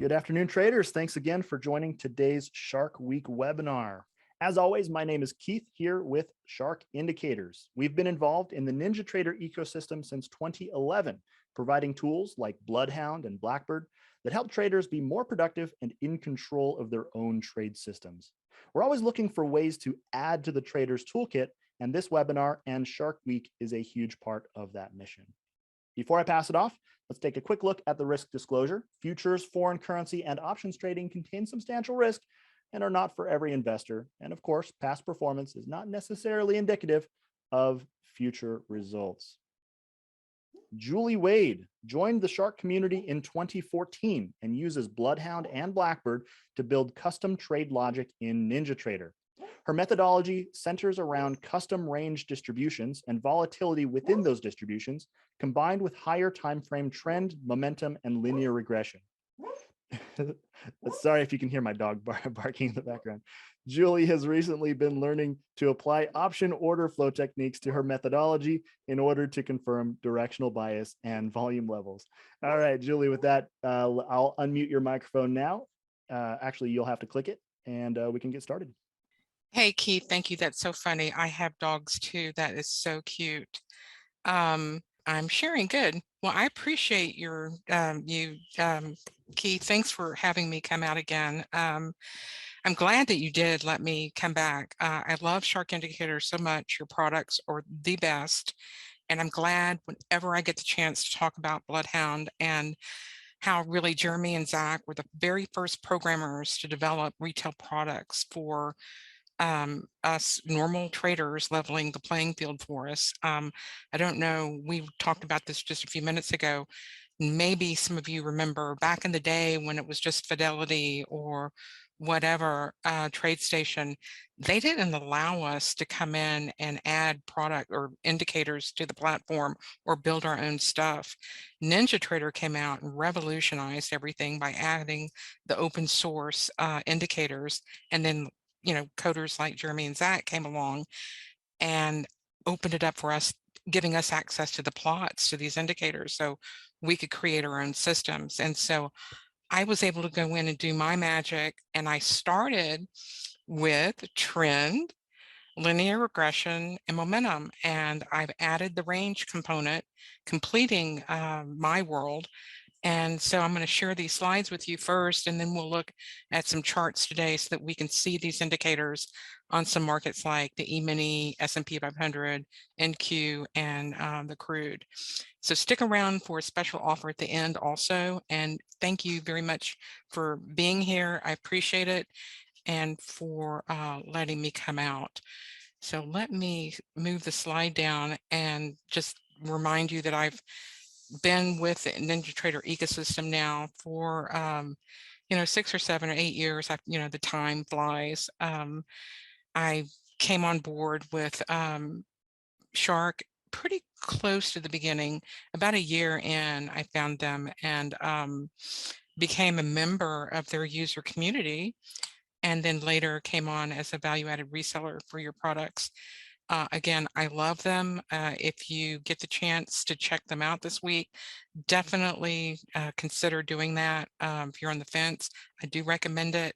Good afternoon, traders. Thanks again for joining today's Shark Week webinar. As always, my name is Keith here with Shark Indicators. We've been involved in the NinjaTrader ecosystem since 2011, providing tools like BloodHound and Blackbird that help traders be more productive and in control of their own trade systems. We're always looking for ways to add to the trader's toolkit, and this webinar and Shark Week is a huge part of that mission. Before I pass it off, let's take a quick look at the risk disclosure. Futures, foreign currency, and options trading contain substantial risk and are not for every investor. And of course, past performance is not necessarily indicative of future results. Julie Wade joined the Shark community in 2014 and uses BloodHound and Blackbird to build custom trade logic in NinjaTrader. Her methodology centers around custom range distributions and volatility within those distributions, combined with higher time frame trend, momentum, and linear regression. Sorry if you can hear my dog barking in the background. Julie has recently been learning to apply option order flow techniques to her methodology in order to confirm directional bias and volume levels. All right, Julie, with that, I'll unmute your microphone now. Actually, you'll have to click it and we can get started. Hey, Keith, thank you. That's so funny. I have dogs too. That is so cute. I'm sharing. Good. Well, I appreciate your Keith. Thanks for having me come out again. I'm glad that you did let me come back. I love Shark Indicators so much. Your products are the best. And I'm glad whenever I get the chance to talk about BloodHound and how really Jeremy and Zach were the very first programmers to develop retail products for us normal traders, leveling the playing field for us. I don't know, we talked about this just a few minutes ago. Maybe some of you remember back in the day when it was just Fidelity or whatever TradeStation, they didn't allow us to come in and add product or indicators to the platform or build our own stuff. NinjaTrader came out and revolutionized everything by adding the open source indicators, and then coders like Jeremy and Zach came along and opened it up for us, giving us access to the plots, to these indicators, so we could create our own systems. And so I was able to go in and do my magic, and I started with trend, linear regression, and momentum, and I've added the range component, completing my world. And so I'm going to share these slides with you first, and then we'll look at some charts today so that we can see these indicators on some markets like the E-mini, S&P 500, NQ, and the crude. So stick around for a special offer at the end also. And thank you very much for being here. I appreciate it, and for letting me come out. So let me move the slide down and just remind you that I've been with the NinjaTrader ecosystem now for 6 or 7 or 8 years. The time flies. I came on board with Shark pretty close to the beginning. About a year in, I found them and became a member of their user community, and then later came on as a value-added reseller for your products. Again, I love them. If you get the chance to check them out this week, definitely consider doing that. If you're on the fence, I do recommend it.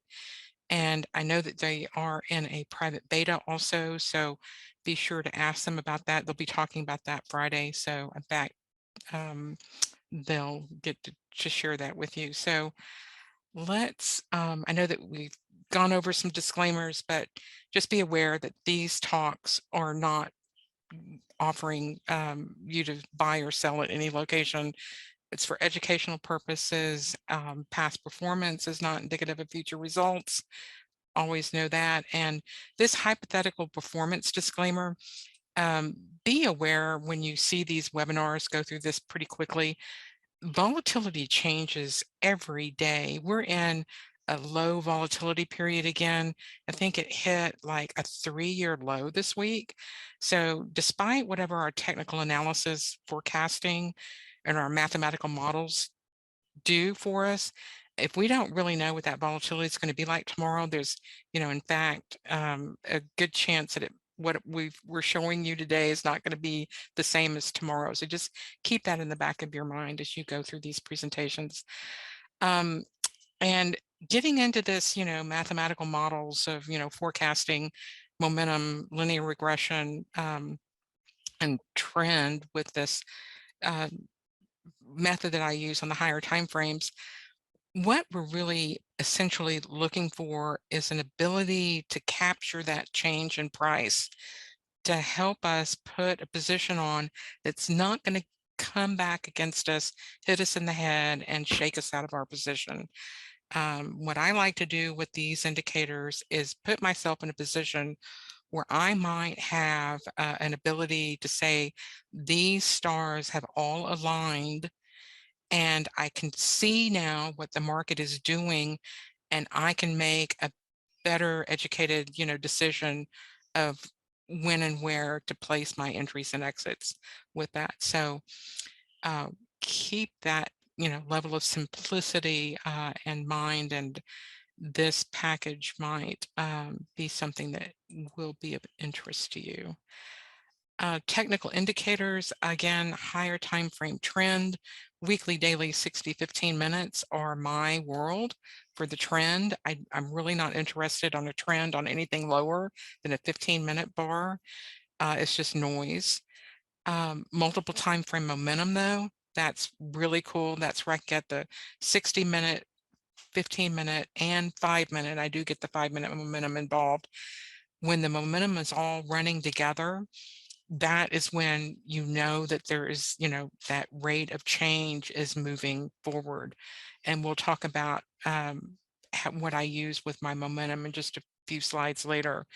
And I know that they are in a private beta also, so be sure to ask them about that. They'll be talking about that Friday. So in fact, they'll get to share that with you. So let's, I know that we've gone over some disclaimers, but just be aware that these talks are not offering you to buy or sell at any location. It's for educational purposes. Past performance is not indicative of future results. Always know that. And this hypothetical performance disclaimer, be aware when you see these webinars, go through this pretty quickly. Volatility changes every day. We're in a low volatility period again. I think it hit like a 3-year low this week. So despite whatever our technical analysis forecasting and our mathematical models do for us, if we don't really know what that volatility is going to be like tomorrow, there's, in fact, a good chance that what we're showing you today is not going to be the same as tomorrow. So just keep that in the back of your mind as you go through these presentations. And getting into this, mathematical models of, forecasting momentum, linear regression, and trend with this uh, method that I use on the higher time frames, what we're really essentially looking for is an ability to capture that change in price to help us put a position on that's not going to come back against us, hit us in the head, and shake us out of our position. What I like to do with these indicators is put myself in a position where I might have an ability to say, these stars have all aligned and I can see now what the market is doing, and I can make a better educated, decision of when and where to place my entries and exits with that. So uh, keep that, level of simplicity in mind, and this package might be something that will be of interest to you. Technical indicators, again, higher time frame trend, weekly, daily, 60, 15 minutes are my world for the trend. I'm really not interested on a trend on anything lower than a 15-minute bar. It's just noise. Multiple time frame momentum, though, that's really cool. That's where I get the 60-minute, 15-minute, and 5-minute. I do get the 5-minute momentum involved. When the momentum is all running together, that is when you know that there is, that rate of change is moving forward. And we'll talk about what I use with my momentum in just a few slides later.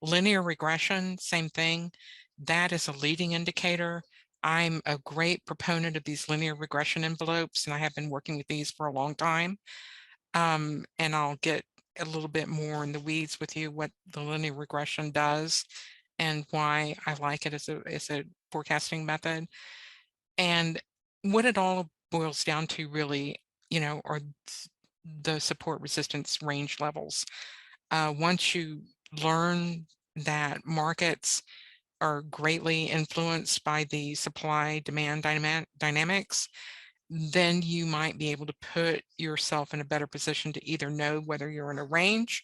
Linear regression, same thing. That is a leading indicator. I'm a great proponent of these linear regression envelopes, and I have been working with these for a long time. And I'll get a little bit more in the weeds with you what the linear regression does and why I like it as a forecasting method. And what it all boils down to really, are the support resistance range levels. Once you learn that markets are greatly influenced by the supply demand dynamics, then you might be able to put yourself in a better position to either know whether you're in a range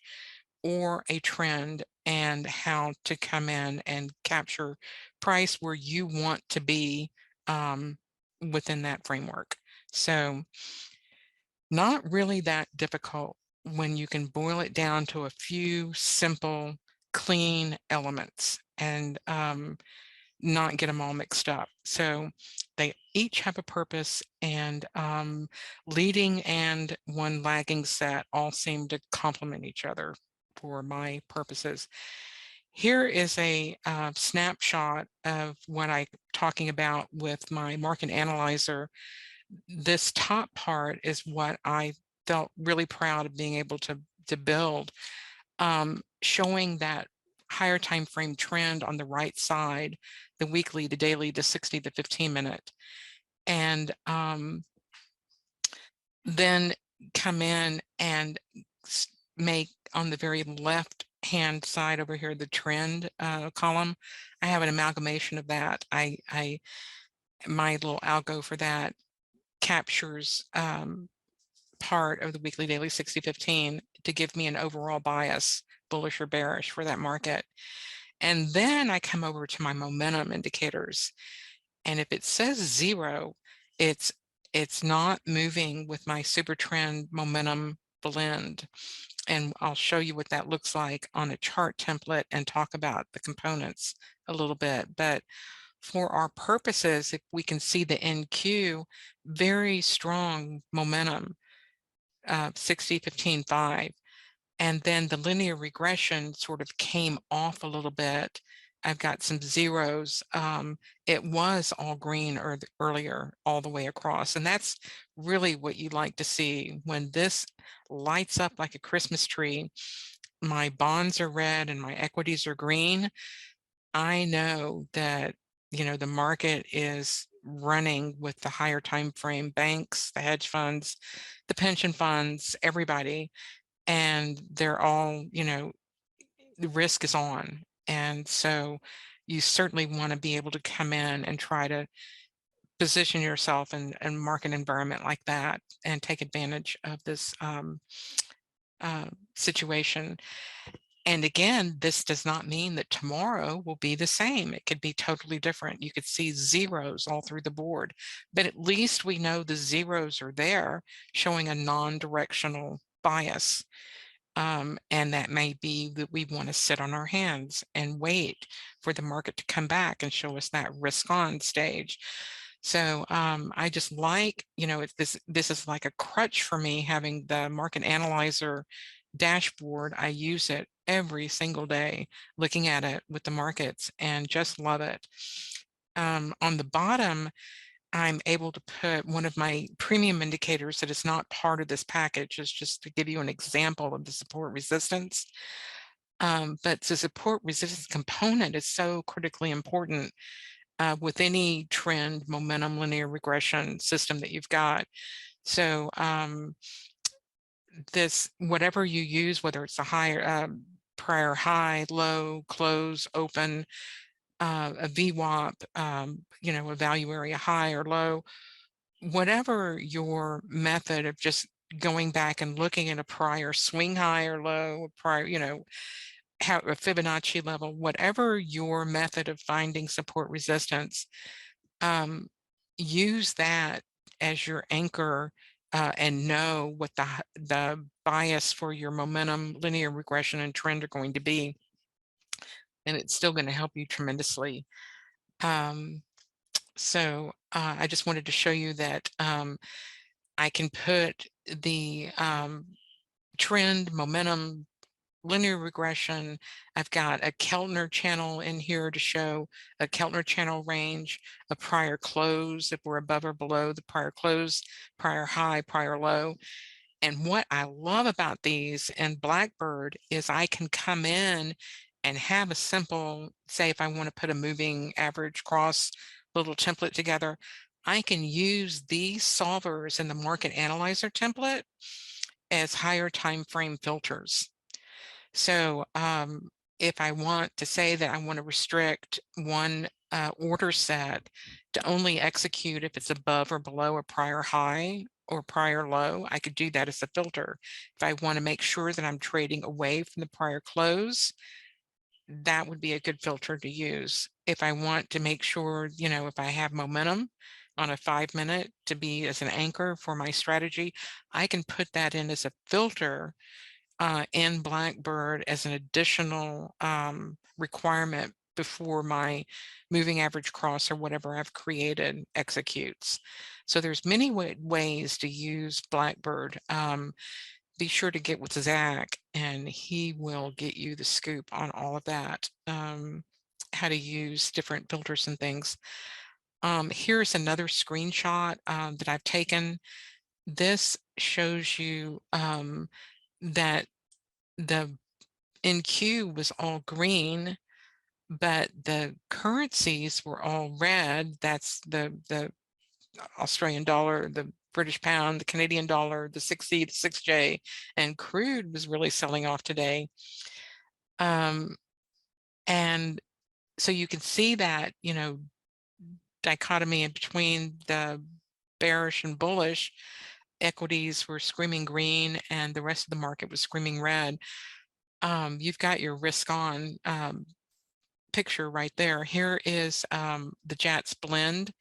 or a trend and how to come in and capture price where you want to be within that framework. So not really that difficult when you can boil it down to a few simple, clean elements and not get them all mixed up. So they each have a purpose, and leading and one lagging set all seem to complement each other for my purposes. Here is a snapshot of what I'm talking about with my market analyzer. This top part is what I felt really proud of being able to build, showing that higher time frame trend on the right side, the weekly, the daily, the 60, the 15-minute, and then come in and make on the very left hand side over here the trend column. I have an amalgamation of that. My little algo for that captures part of the weekly, daily, 60, 15 to give me an overall bias, bullish or bearish for that market. And then I come over to my momentum indicators. And if it says 0, it's not moving with my super trend momentum blend. And I'll show you what that looks like on a chart template and talk about the components a little bit. But for our purposes, if we can see the NQ, very strong momentum, 60, 15, 5. And then the linear regression sort of came off a little bit. I've got some zeros. It was all green earlier all the way across. And that's really what you like to see. When this lights up like a Christmas tree, my bonds are red and my equities are green, I know that, the market is running with the higher time frame banks, the hedge funds, the pension funds, everybody, and they're all, the risk is on. And so you certainly want to be able to come in and try to position yourself in a market environment like that and take advantage of this situation. And again, this does not mean that tomorrow will be the same. It could be totally different. You could see zeros all through the board, but at least we know the zeros are there, showing a non-directional bias. And that may be that we want to sit on our hands and wait for the market to come back and show us that risk on stage. So I just like, this is like a crutch for me, having the market analyzer dashboard. I use it every single day, looking at it with the markets, and just love it. On the bottom, I'm able to put one of my premium indicators that is not part of this package, is just to give you an example of the support resistance. But the support resistance component is so critically important with any trend, momentum, linear regression system that you've got. So this, whatever you use, whether it's a higher prior high, low, close, open, a VWAP, a value area high or low, whatever your method of just going back and looking at a prior swing high or low, prior, how a Fibonacci level, whatever your method of finding support resistance, use that as your anchor, and know what the bias for your momentum, linear regression, and trend are going to be. And it's still going to help you tremendously. So I just wanted to show you that I can put the trend, momentum, linear regression. I've got a Keltner channel in here to show a Keltner channel range, a prior close, if we're above or below the prior close, prior high, prior low. And what I love about these in Blackbird is I can come in and have a simple, say if I want to put a moving average cross little template together, I can use these solvers in the market analyzer template as higher time frame filters. So if I want to say that I want to restrict one order set to only execute if it's above or below a prior high or prior low, I could do that as a filter. If I want to make sure that I'm trading away from the prior close, that would be a good filter to use. If I want to make sure, if I have momentum on a 5-minute to be as an anchor for my strategy, I can put that in as a filter in Blackbird as an additional requirement before my moving average cross or whatever I've created executes. So there's many ways to use Blackbird. Be sure to get with Zach and he will get you the scoop on all of that, how to use different filters and things. Here's another screenshot that I've taken. This shows you that the NQ was all green, but the currencies were all red. That's the Australian dollar, the British pound, the Canadian dollar, the 6C, the 6J, and crude was really selling off today. And so you can see that, dichotomy in between the bearish and bullish. Equities were screaming green and the rest of the market was screaming red. You've got your risk on picture right there. Here is the JATS blend.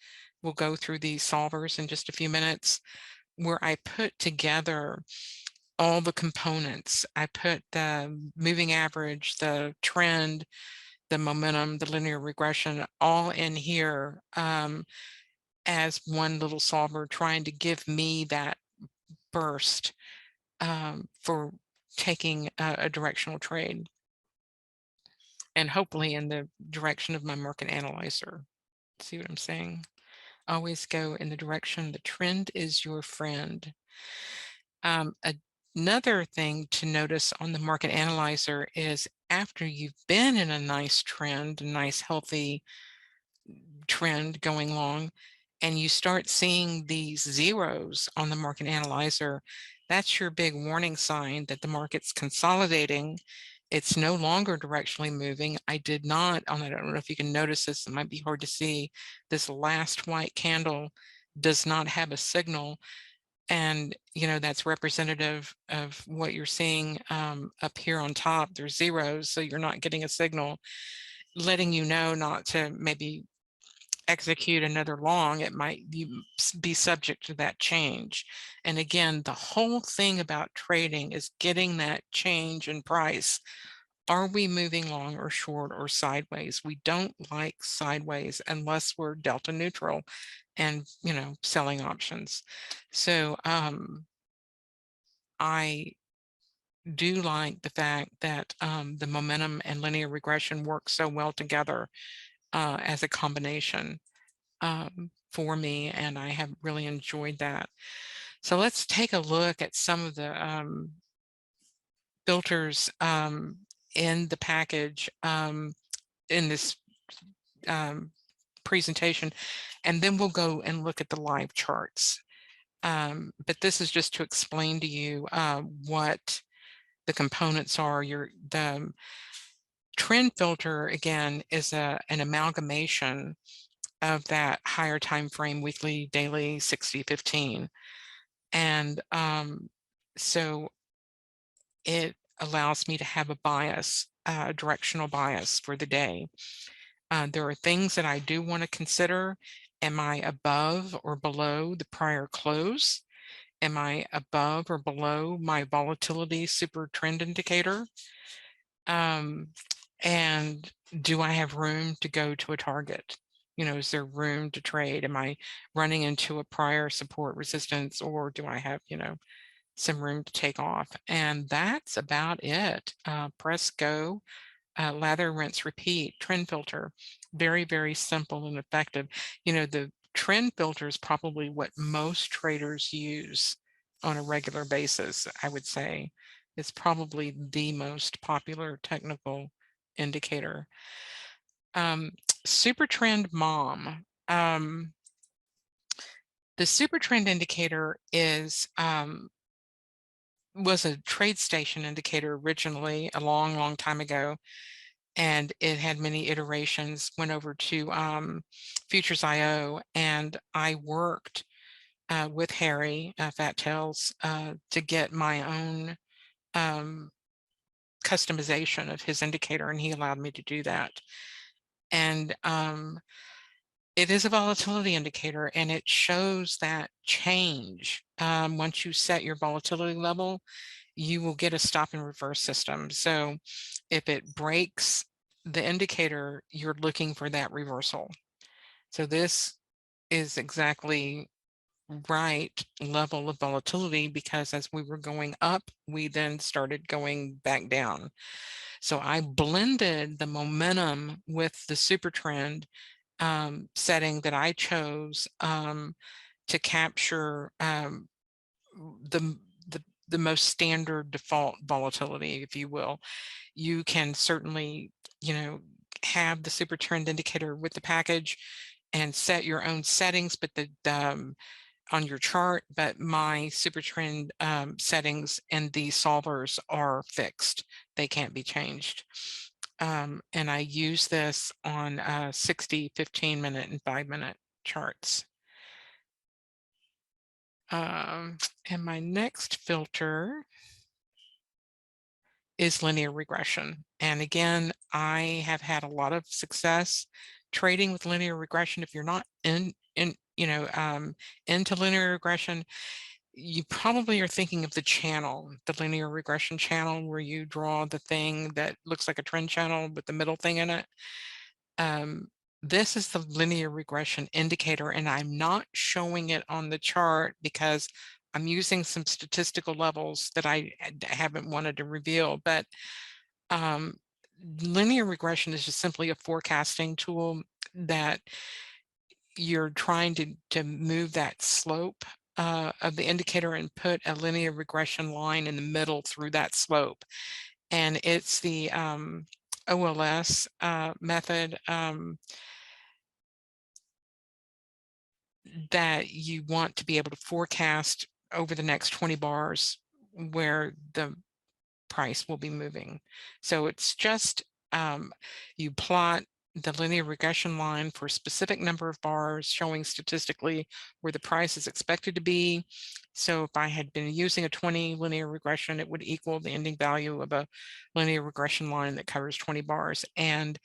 We'll go through these solvers in just a few minutes, where I put together all the components. I put the moving average, the trend, the momentum, the linear regression, all in here as one little solver, trying to give me that burst for taking a directional trade, and hopefully in the direction of my market analyzer. See what I'm saying? Always go in the direction the trend is your friend. Another thing to notice on the market analyzer is after you've been in a nice trend, a nice healthy trend going long, and you start seeing these zeros on the market analyzer, that's your big warning sign that the market's consolidating It's no longer directionally moving. I did not, I don't know if you can notice this, it might be hard to see. This last white candle does not have a signal. And, you know, that's representative of what you're seeing up here on top. There's zeros, so you're not getting a signal letting you know not to maybe execute another long. It might be subject to that change. And again, the whole thing about trading is getting that change in price. Are we moving long or short or sideways? We don't like sideways unless we're delta neutral and, you know, selling options. So I do like the fact that the momentum and linear regression work so well together as a combination for me, and I have really enjoyed that. So let's take a look at some of the filters in the package in this presentation, and then we'll go and look at the live charts. But this is just to explain to you what the components are. The trend filter, again, is an amalgamation of that higher time frame, weekly, daily, 60, 15. And so it allows me to have a bias, a directional bias for the day. There are things that I do want to consider. Am I above or below the prior close? Am I above or below my volatility super trend indicator? And do I have room to go to a target? You know, is there room to trade? Am I running into a prior support resistance, or do I have, you know, some room to take off? And that's about it. Press go, lather, rinse, repeat, trend filter. Very, very simple and effective. You know, the trend filter is probably what most traders use on a regular basis, I would say. It's probably the most popular technical indicator. Super trend mom. The super trend indicator is was a trade station indicator originally a long, long time ago, and it had many iterations. Went over to Futures IO, and I worked with Harry Fat Tails to get my own customization of his indicator, and he allowed me to do that. And it is a volatility indicator, and it shows that change. Once you set your volatility level, you will get a stop and reverse system. So if it breaks the indicator, you're looking for that reversal. So this is exactly right level of volatility, because as we were going up, we then started going back down. So I blended the momentum with the super trend setting that I chose to capture the, the most standard default volatility, if you will. You can certainly, you know, have the super trend indicator with the package and set your own settings, but on your chart, but my super trend settings and the solvers are fixed. They can't be changed. And I use this on 60, 15-minute, and 5-minute charts. And my next filter is linear regression. And again, I have had a lot of success trading with linear regression. If you're not into linear regression, you probably are thinking of the channel, the linear regression channel, where you draw the thing that looks like a trend channel with the middle thing in it. This is the linear regression indicator, and I'm not showing it on the chart because I'm using some statistical levels that I haven't wanted to reveal. But linear regression is just simply a forecasting tool that you're trying to move that slope of the indicator and put a linear regression line in the middle through that slope. And it's the OLS method that you want to be able to forecast over the next 20 bars where the price will be moving. So it's just you plot the linear regression line for a specific number of bars showing statistically where the price is expected to be. So if I had been using a 20 linear regression, it would equal the ending value of a linear regression line that covers 20 bars. And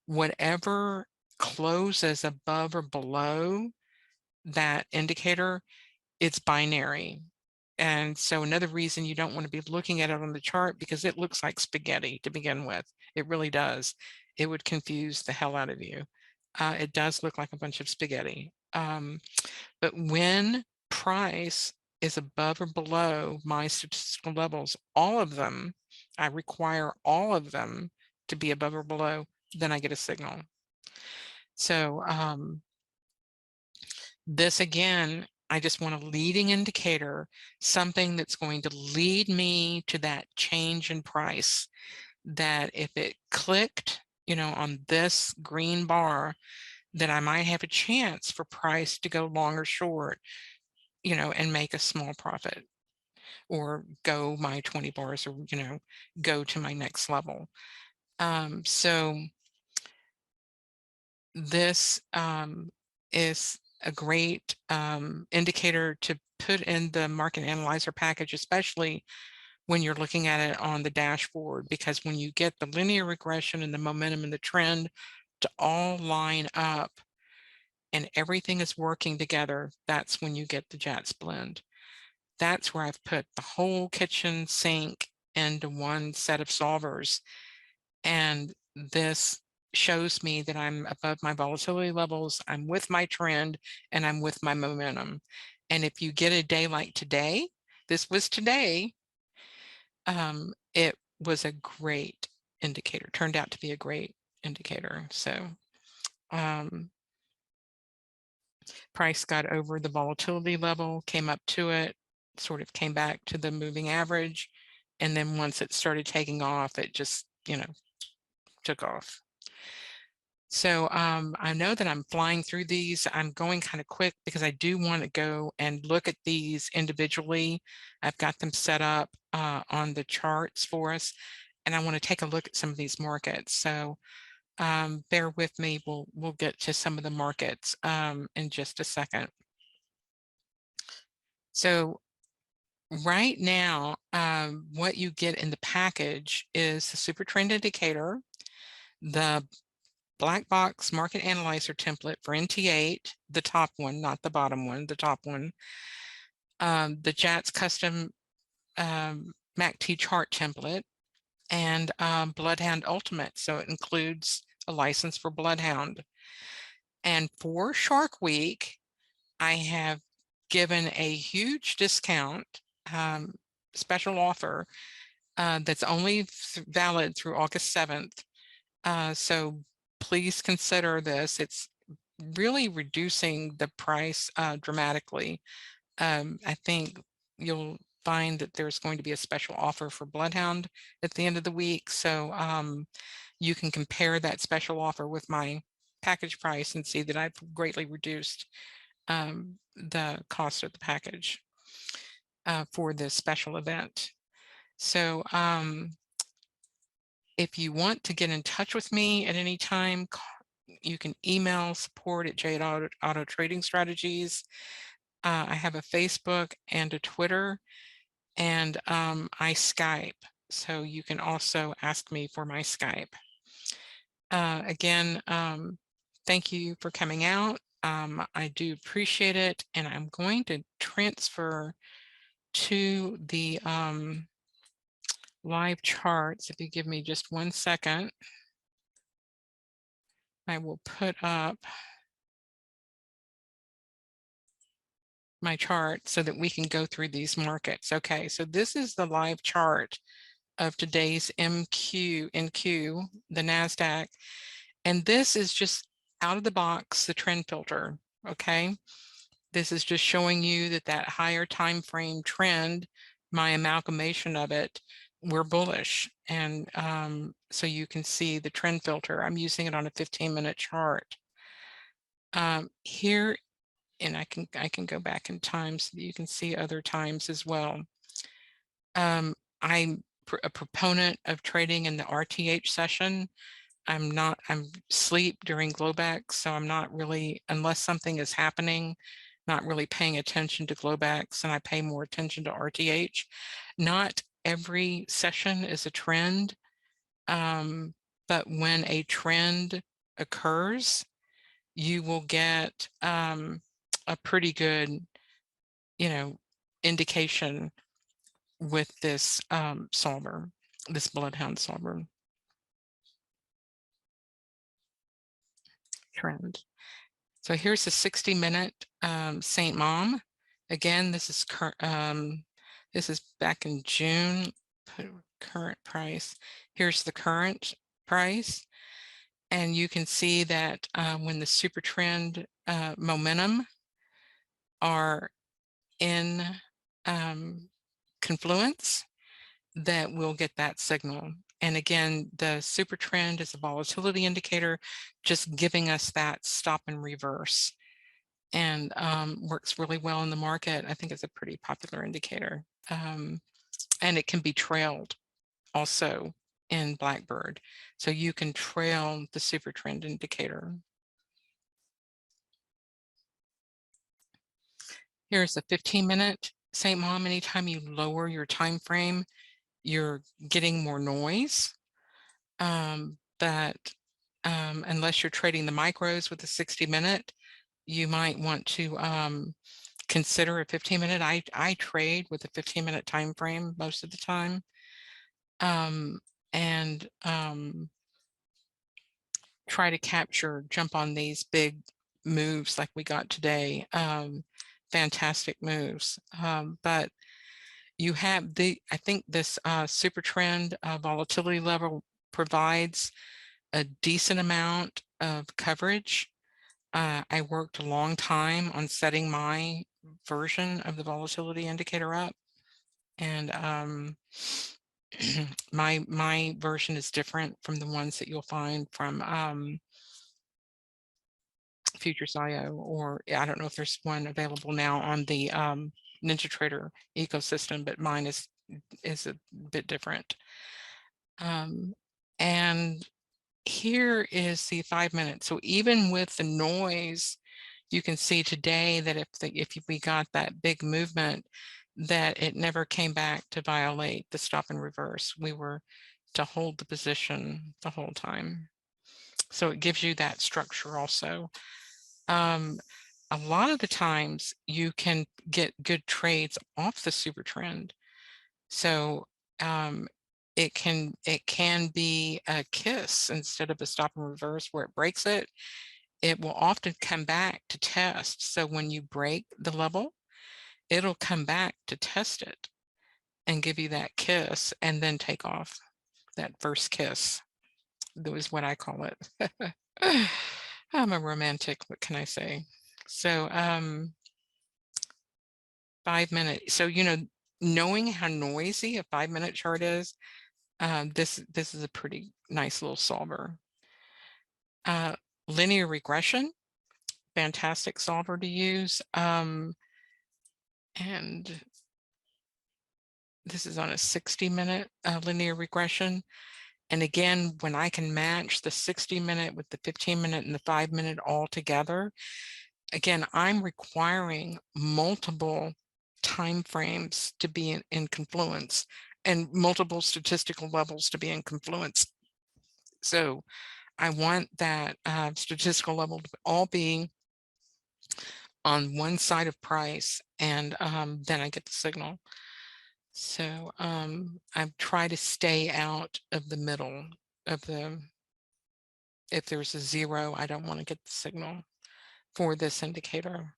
whatever closes above or below that indicator, it's binary. And so another reason you don't want to be looking at it on the chart, because it looks like spaghetti to begin with. It really does. It would confuse the hell out of you. It does look like a bunch of spaghetti. But when price is above or below my statistical levels, all of them, I require all of them to be above or below, then I get a signal. So this again, I just want a leading indicator, something that's going to lead me to that change in price, that if it clicked, you know, on this green bar, that I might have a chance for price to go long or short, you know, and make a small profit, or go my 20 bars, or, you know, go to my next level. So this is a great indicator to put in the market analyzer package, especially when you're looking at it on the dashboard, because when you get the linear regression and the momentum and the trend to all line up and everything is working together, that's when you get the JATS blend. That's where I've put the whole kitchen sink into one set of solvers. And this shows me that I'm above my volatility levels, I'm with my trend, and I'm with my momentum. And if you get a day like today, this was today, it was a great indicator, turned out to be a great indicator. So price got over the volatility level, came up to it, sort of came back to the moving average. And then once it started taking off, it just, you know, took off. So I know that I'm flying through these. I'm going kind of quick because I do want to go and look at these individually. I've got them set up on the charts for us, and I want to take a look at some of these markets. So bear with me. We'll get to some of the markets in just a second. So right now, what you get in the package is the super trend indicator, the black box market analyzer template for NT8, the top one, not the bottom one, the top one, the JATS custom MACD chart template, and BloodHound Ultimate. So it includes a license for BloodHound. And for Shark Week, I have given a huge discount, special offer that's only valid through August 7th. So please consider this. It's really reducing the price dramatically. I think you'll find that there's going to be a special offer for BloodHound at the end of the week. So you can compare that special offer with my package price and see that I've greatly reduced the cost of the package for this special event. So if you want to get in touch with me at any time, you can email support@JATS Auto Trading Strategies. I have a Facebook and a Twitter, and I Skype. So you can also ask me for my Skype. Again, thank you for coming out. I do appreciate it. And I'm going to transfer to the live charts. If you give me just 1 second, I will put up my chart so that we can go through these markets. Okay, so this is the live chart of today's NQ, the NASDAQ. And this is just out of the box, the trend filter, okay? This is just showing you that that higher time frame trend, my amalgamation of it, we're bullish. And so you can see the trend filter. I'm using it on a 15-minute chart. Here, and I can go back in time so that you can see other times as well. I'm a proponent of trading in the RTH session. I'm sleep during Globex, so I'm not really, unless something is happening, not really paying attention to Globex, and I pay more attention to RTH. Not every session is a trend, but when a trend occurs, you will get a pretty good, indication with this solver, this BloodHound solver trend. So here's a 60-minute St. Mom. Again, this is back in June. Current price. Here's the current price, and you can see that when the super trend momentum are in confluence, that we'll get that signal. And again, the super trend is a volatility indicator, just giving us that stop and reverse, and works really well in the market. I think it's a pretty popular indicator. And it can be trailed also in Blackbird. So you can trail the super trend indicator. Here's a 15-minute St. Mom. Anytime you lower your time frame, you're getting more noise. But unless you're trading the micros with a 60-minute, you might want to consider a 15-minute. I trade with a 15-minute time frame most of the time, and try to jump on these big moves like we got today. Fantastic moves, but you have I think this super trend volatility level provides a decent amount of coverage. I worked a long time on setting my version of the volatility indicator up, and my version is different from the ones that you'll find from Futures.io, or I don't know if there's one available now on the NinjaTrader ecosystem, but mine is a bit different. And here is the 5 minutes. So even with the noise, you can see today that if we got that big movement, that it never came back to violate the stop and reverse. We were to hold the position the whole time. So it gives you that structure also. A lot of the times you can get good trades off the super trend. So it can be a kiss instead of a stop and reverse where it breaks it. It will often come back to test. So when you break the level, it'll come back to test it and give you that kiss and then take off. That first kiss. That was what I call it. I'm a romantic, what can I say? So 5 minutes. So, knowing how noisy a 5-minute chart is, this is a pretty nice little solver. Linear regression, fantastic solver to use. And this is on a 60-minute linear regression. And again, when I can match the 60-minute with the 15-minute and the 5-minute all together, again, I'm requiring multiple time frames to be in confluence and multiple statistical levels to be in confluence. So I want that statistical level to all be on one side of price, and then I get the signal. So I try to stay out of the middle of if there's a zero, I don't want to get the signal for this indicator.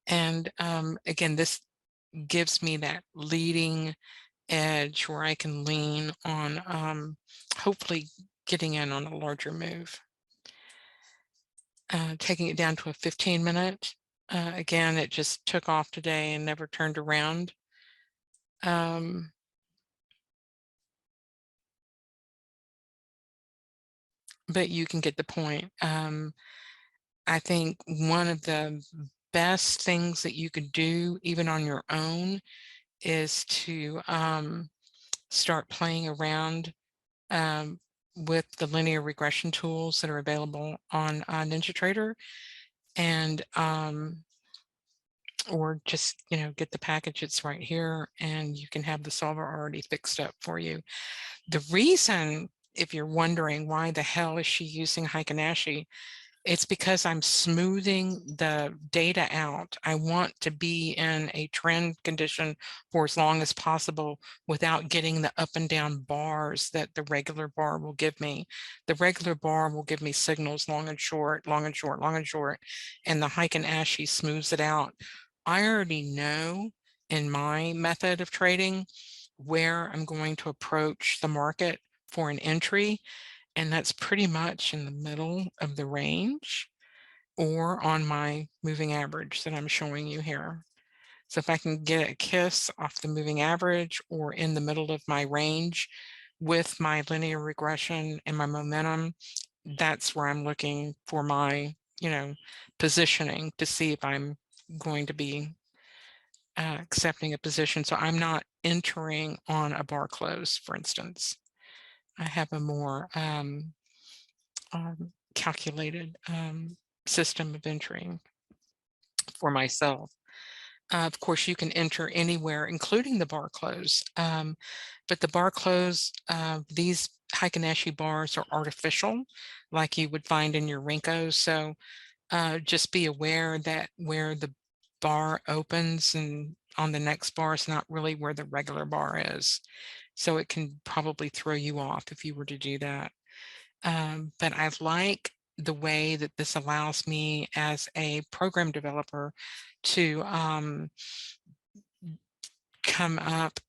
And again, this gives me that leading edge where I can lean on hopefully getting in on a larger move. Taking it down to a 15-minute. Again, it just took off today and never turned around. But you can get the point. I think one of the best things that you could do even on your own is to start playing around with the linear regression tools that are available on NinjaTrader, and or just, get the package. It's right here, and you can have the solver already fixed up for you. The reason, if you're wondering why the hell is she using Heikin-Ashi, it's because I'm smoothing the data out. I want to be in a trend condition for as long as possible without getting the up and down bars that the regular bar will give me. The regular bar will give me signals long and short, long and short, long and short, and the Heikin-Ashi smooths it out. I already know in my method of trading where I'm going to approach the market for an entry, and that's pretty much in the middle of the range or on my moving average that I'm showing you here. So if I can get a kiss off the moving average or in the middle of my range with my linear regression and my momentum, that's where I'm looking for my, positioning to see if I'm going to be accepting a position. So I'm not entering on a bar close, for instance. I have a more calculated system of entering for myself. Of course, you can enter anywhere, including the bar close. But the bar close, these Heikin-Ashi bars are artificial, like you would find in your Rinkos. So just be aware that where the bar opens and on the next bar is not really where the regular bar is. So it can probably throw you off if you were to do that. But I like the way that this allows me as a program developer to come up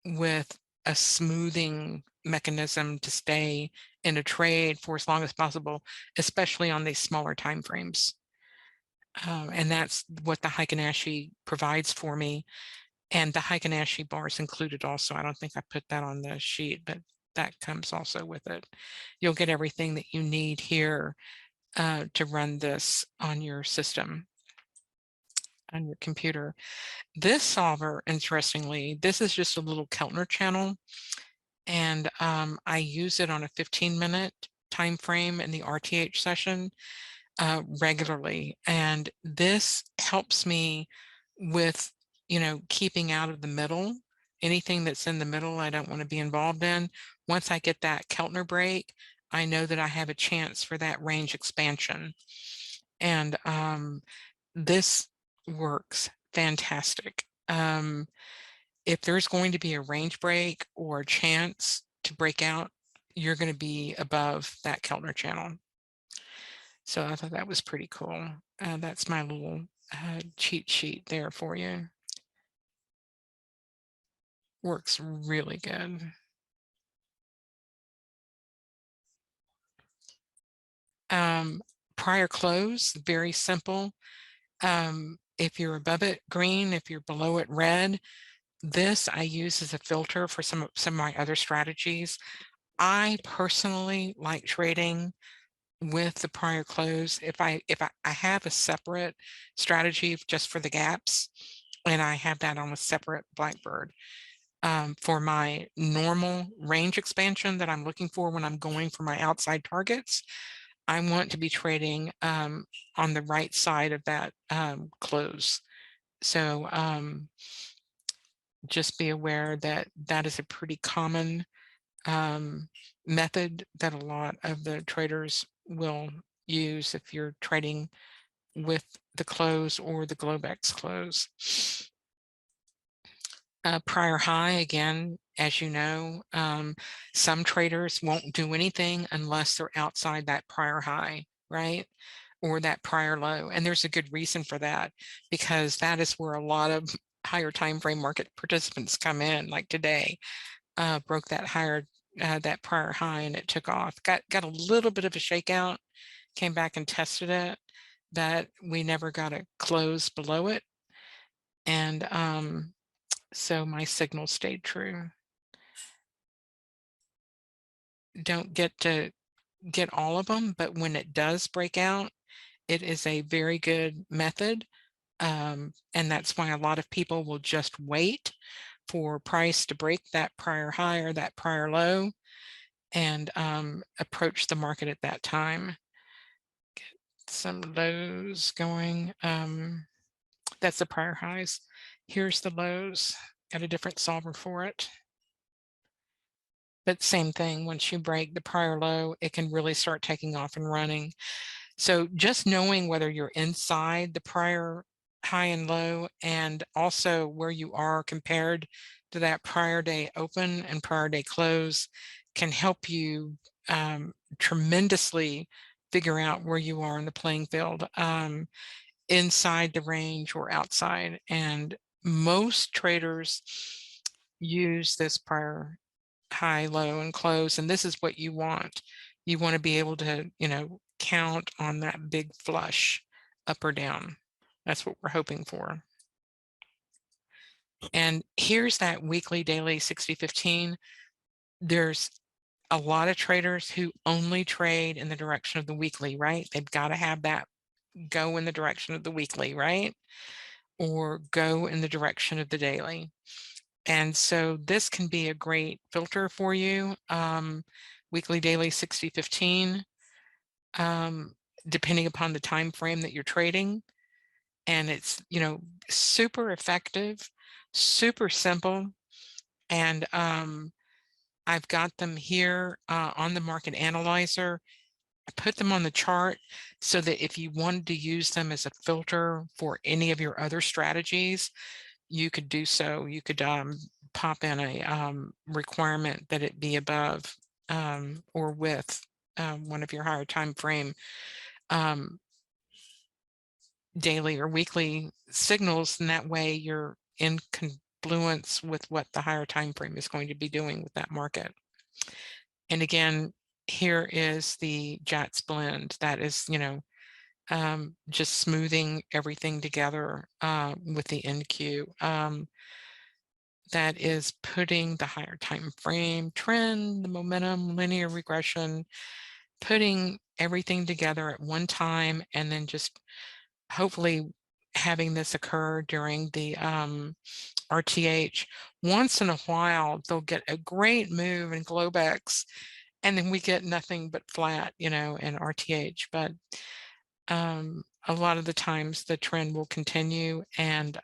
with a smoothing mechanism to stay in a trade for as long as possible, especially on these smaller time frames. And that's what the Heikin-Ashi provides for me. And the Heikin-Ashi bar is included also. I don't think I put that on the sheet, but that comes also with it. You'll get everything that you need here to run this on your system, on your computer. This solver, interestingly, this is just a little Keltner channel, and I use it on a 15-minute time frame in the RTH session regularly, and this helps me with keeping out of the middle. Anything that's in the middle I don't want to be involved in. Once I get that Keltner break, I know that I have a chance for that range expansion, and this works fantastic. If there's going to be a range break or a chance to break out, you're going to be above that Keltner channel. So I thought that was pretty cool. That's my little cheat sheet there for you. Works really good. Prior close, very simple. If you're above it, green. If you're below it, red. This I use as a filter for some of my other strategies. I personally like trading with the prior close. If I have a separate strategy just for the gaps, and I have that on a separate Blackbird. For my normal range expansion that I'm looking for when I'm going for my outside targets, I want to be trading on the right side of that close. So just be aware that that is a pretty common method that a lot of the traders will use if you're trading with the close or the Globex close. Prior high, again, as you know, some traders won't do anything unless they're outside that prior high, right? Or that prior low. And there's a good reason for that, because that is where a lot of higher time frame market participants come in, like today, broke that that prior high, and it took off. Got a little bit of a shakeout, came back and tested it, but we never got a close below it. And so my signal stayed true. Don't get to get all of them, but when it does break out, it is a very good method. And that's why a lot of people will just wait for price to break that prior high or that prior low and approach the market at that time. Get some lows going. That's the prior highs. Here's the lows. Got a different solver for it. But same thing, once you break the prior low, it can really start taking off and running. So just knowing whether you're inside the prior high and low and also where you are compared to that prior day open and prior day close can help you tremendously figure out where you are in the playing field, inside the range or outside. And most traders use this prior high, low, and close, and this is what you want. You want to be able to, count on that big flush up or down. That's what we're hoping for. And here's that weekly, daily 60-15. There's a lot of traders who only trade in the direction of the weekly, right? They've got to have that go in the direction of the weekly, right? Or go in the direction of the daily. And so this can be a great filter for you. Weekly, daily, 60-15, depending upon the time frame that you're trading. And it's, super effective, super simple. And I've got them here on the market analyzer. I put them on the chart so that if you wanted to use them as a filter for any of your other strategies, you could do so. You could pop in a requirement that it be above or with one of your higher time frame daily or weekly signals, and that way you're in confluence with what the higher time frame is going to be doing with that market. And again, here is the JATS blend. That is, just smoothing everything together with the NQ. That is putting the higher time frame, trend, the momentum, linear regression, putting everything together at one time, and then just hopefully having this occur during the RTH. Once in a while, they'll get a great move in Globex, and then we get nothing but flat, in RTH. But a lot of the times the trend will continue and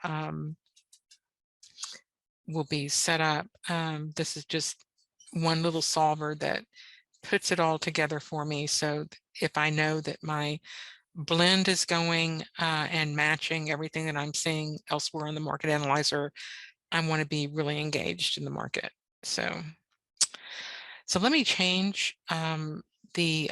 will be set up. This is just one little solver that puts it all together for me. So if I know that my blend is going and matching everything that I'm seeing elsewhere on the market analyzer, I want to be really engaged in the market. So let me change the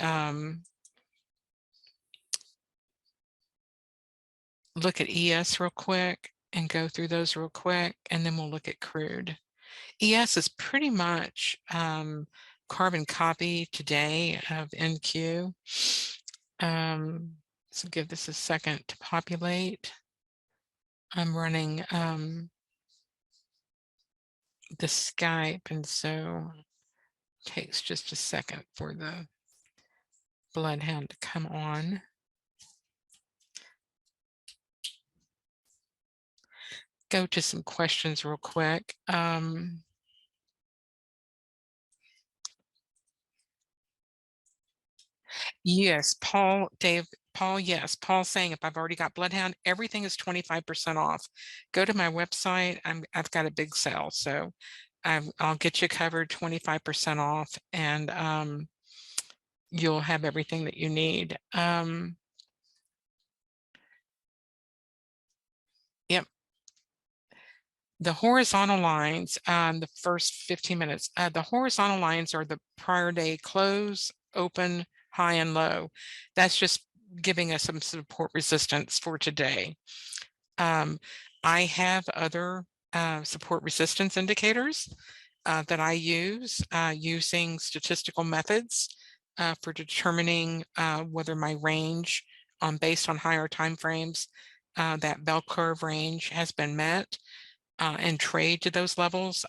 look at ES real quick and go through those real quick, and then we'll look at crude. ES is pretty much carbon copy today of NQ. So give this a second to populate. I'm running the Skype, and so it takes just a second for the BloodHound to come on. Go to some questions real quick. Yes, Paul, Dave, Paul, yes. Paul's saying if I've already got BloodHound, everything is 25% off. Go to my website. I've got a big sale, so I'll get you covered 25% off, and you'll have everything that you need. Yep. The horizontal lines, the first 15 minutes, the horizontal lines are the prior day close, open, high and low. That's just giving us some support resistance for today. I have other support resistance indicators that I use using statistical methods for determining whether my range based on higher time frames, that bell curve range has been met and trade to those levels.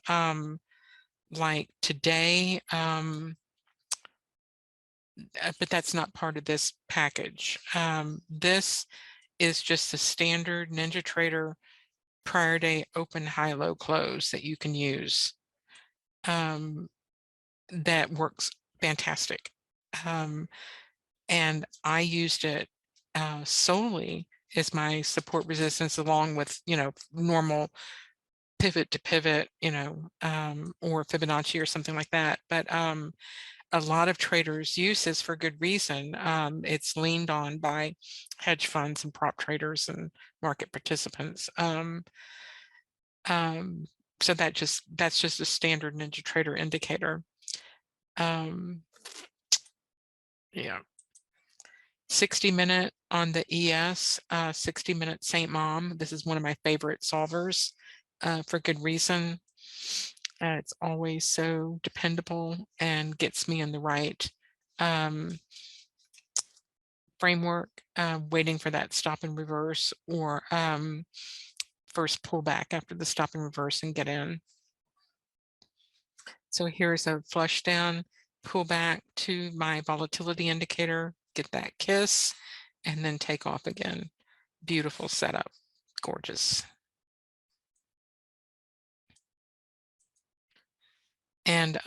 Like today, but that's not part of this package. This is just the standard NinjaTrader prior day open, high, low, close that you can use. That works fantastic. And I used it solely as my support resistance, along with, normal pivot to pivot, or Fibonacci or something like that. But a lot of traders use this for good reason. It's leaned on by hedge funds and prop traders and market participants. So that's just a standard NinjaTrader indicator. Yeah. 60-minute on the ES, 60-minute St. Mom. This is one of my favorite solvers for good reason. It's always so dependable and gets me in the right framework, waiting for that stop and reverse, or first pullback after the stop and reverse and get in. So here's a flush down, pull back to my volatility indicator, get that kiss, and then take off again. Beautiful setup, gorgeous. And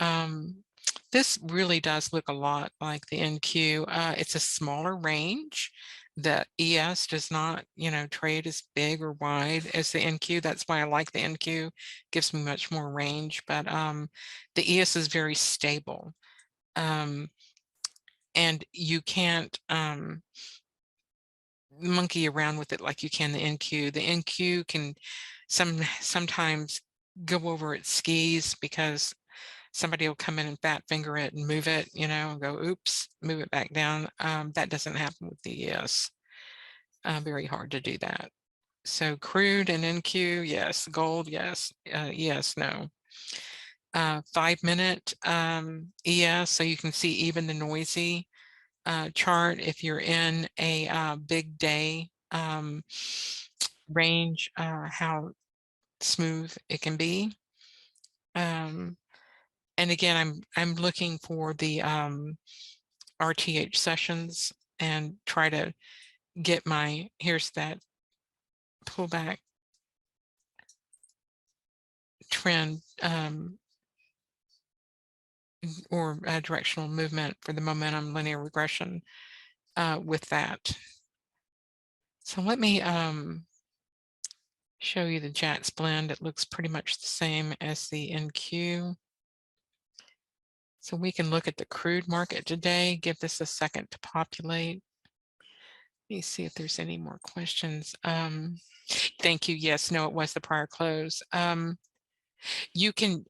this really does look a lot like the NQ. It's a smaller range. The ES does not, trade as big or wide as the NQ. That's why I like the NQ. Gives me much more range. But the ES is very stable, and you can't monkey around with it like you can the NQ. The NQ can sometimes go over its skis because somebody will come in and fat finger it and move it, and go, oops, move it back down. That doesn't happen with the ES. Very hard to do that. So crude and NQ, yes. Gold, yes. ES, no. 5-minute ES, so you can see even the noisy chart if you're in a big day range, how smooth it can be. And again, I'm looking for the RTH sessions and try to get here's that pullback trend or directional movement for the momentum linear regression with that. So let me show you the JATS blend. It looks pretty much the same as the NQ. So we can look at the crude market today. Give this a second to populate. Let me see if there's any more questions. Thank you. Yes, no, it was the prior close. You can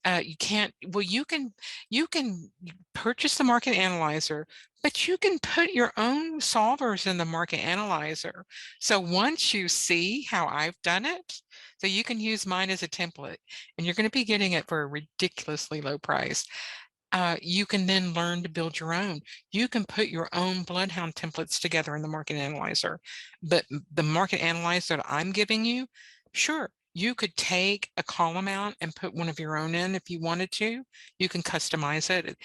purchase the market analyzer, but you can put your own solvers in the market analyzer. So once you see how I've done it, so you can use mine as a template, and you're going to be getting it for a ridiculously low price. You can then learn to build your own. You can put your own BloodHound templates together in the market analyzer. But the market analyzer that I'm giving you, sure, you could take a column out and put one of your own in if you wanted to. You can customize it,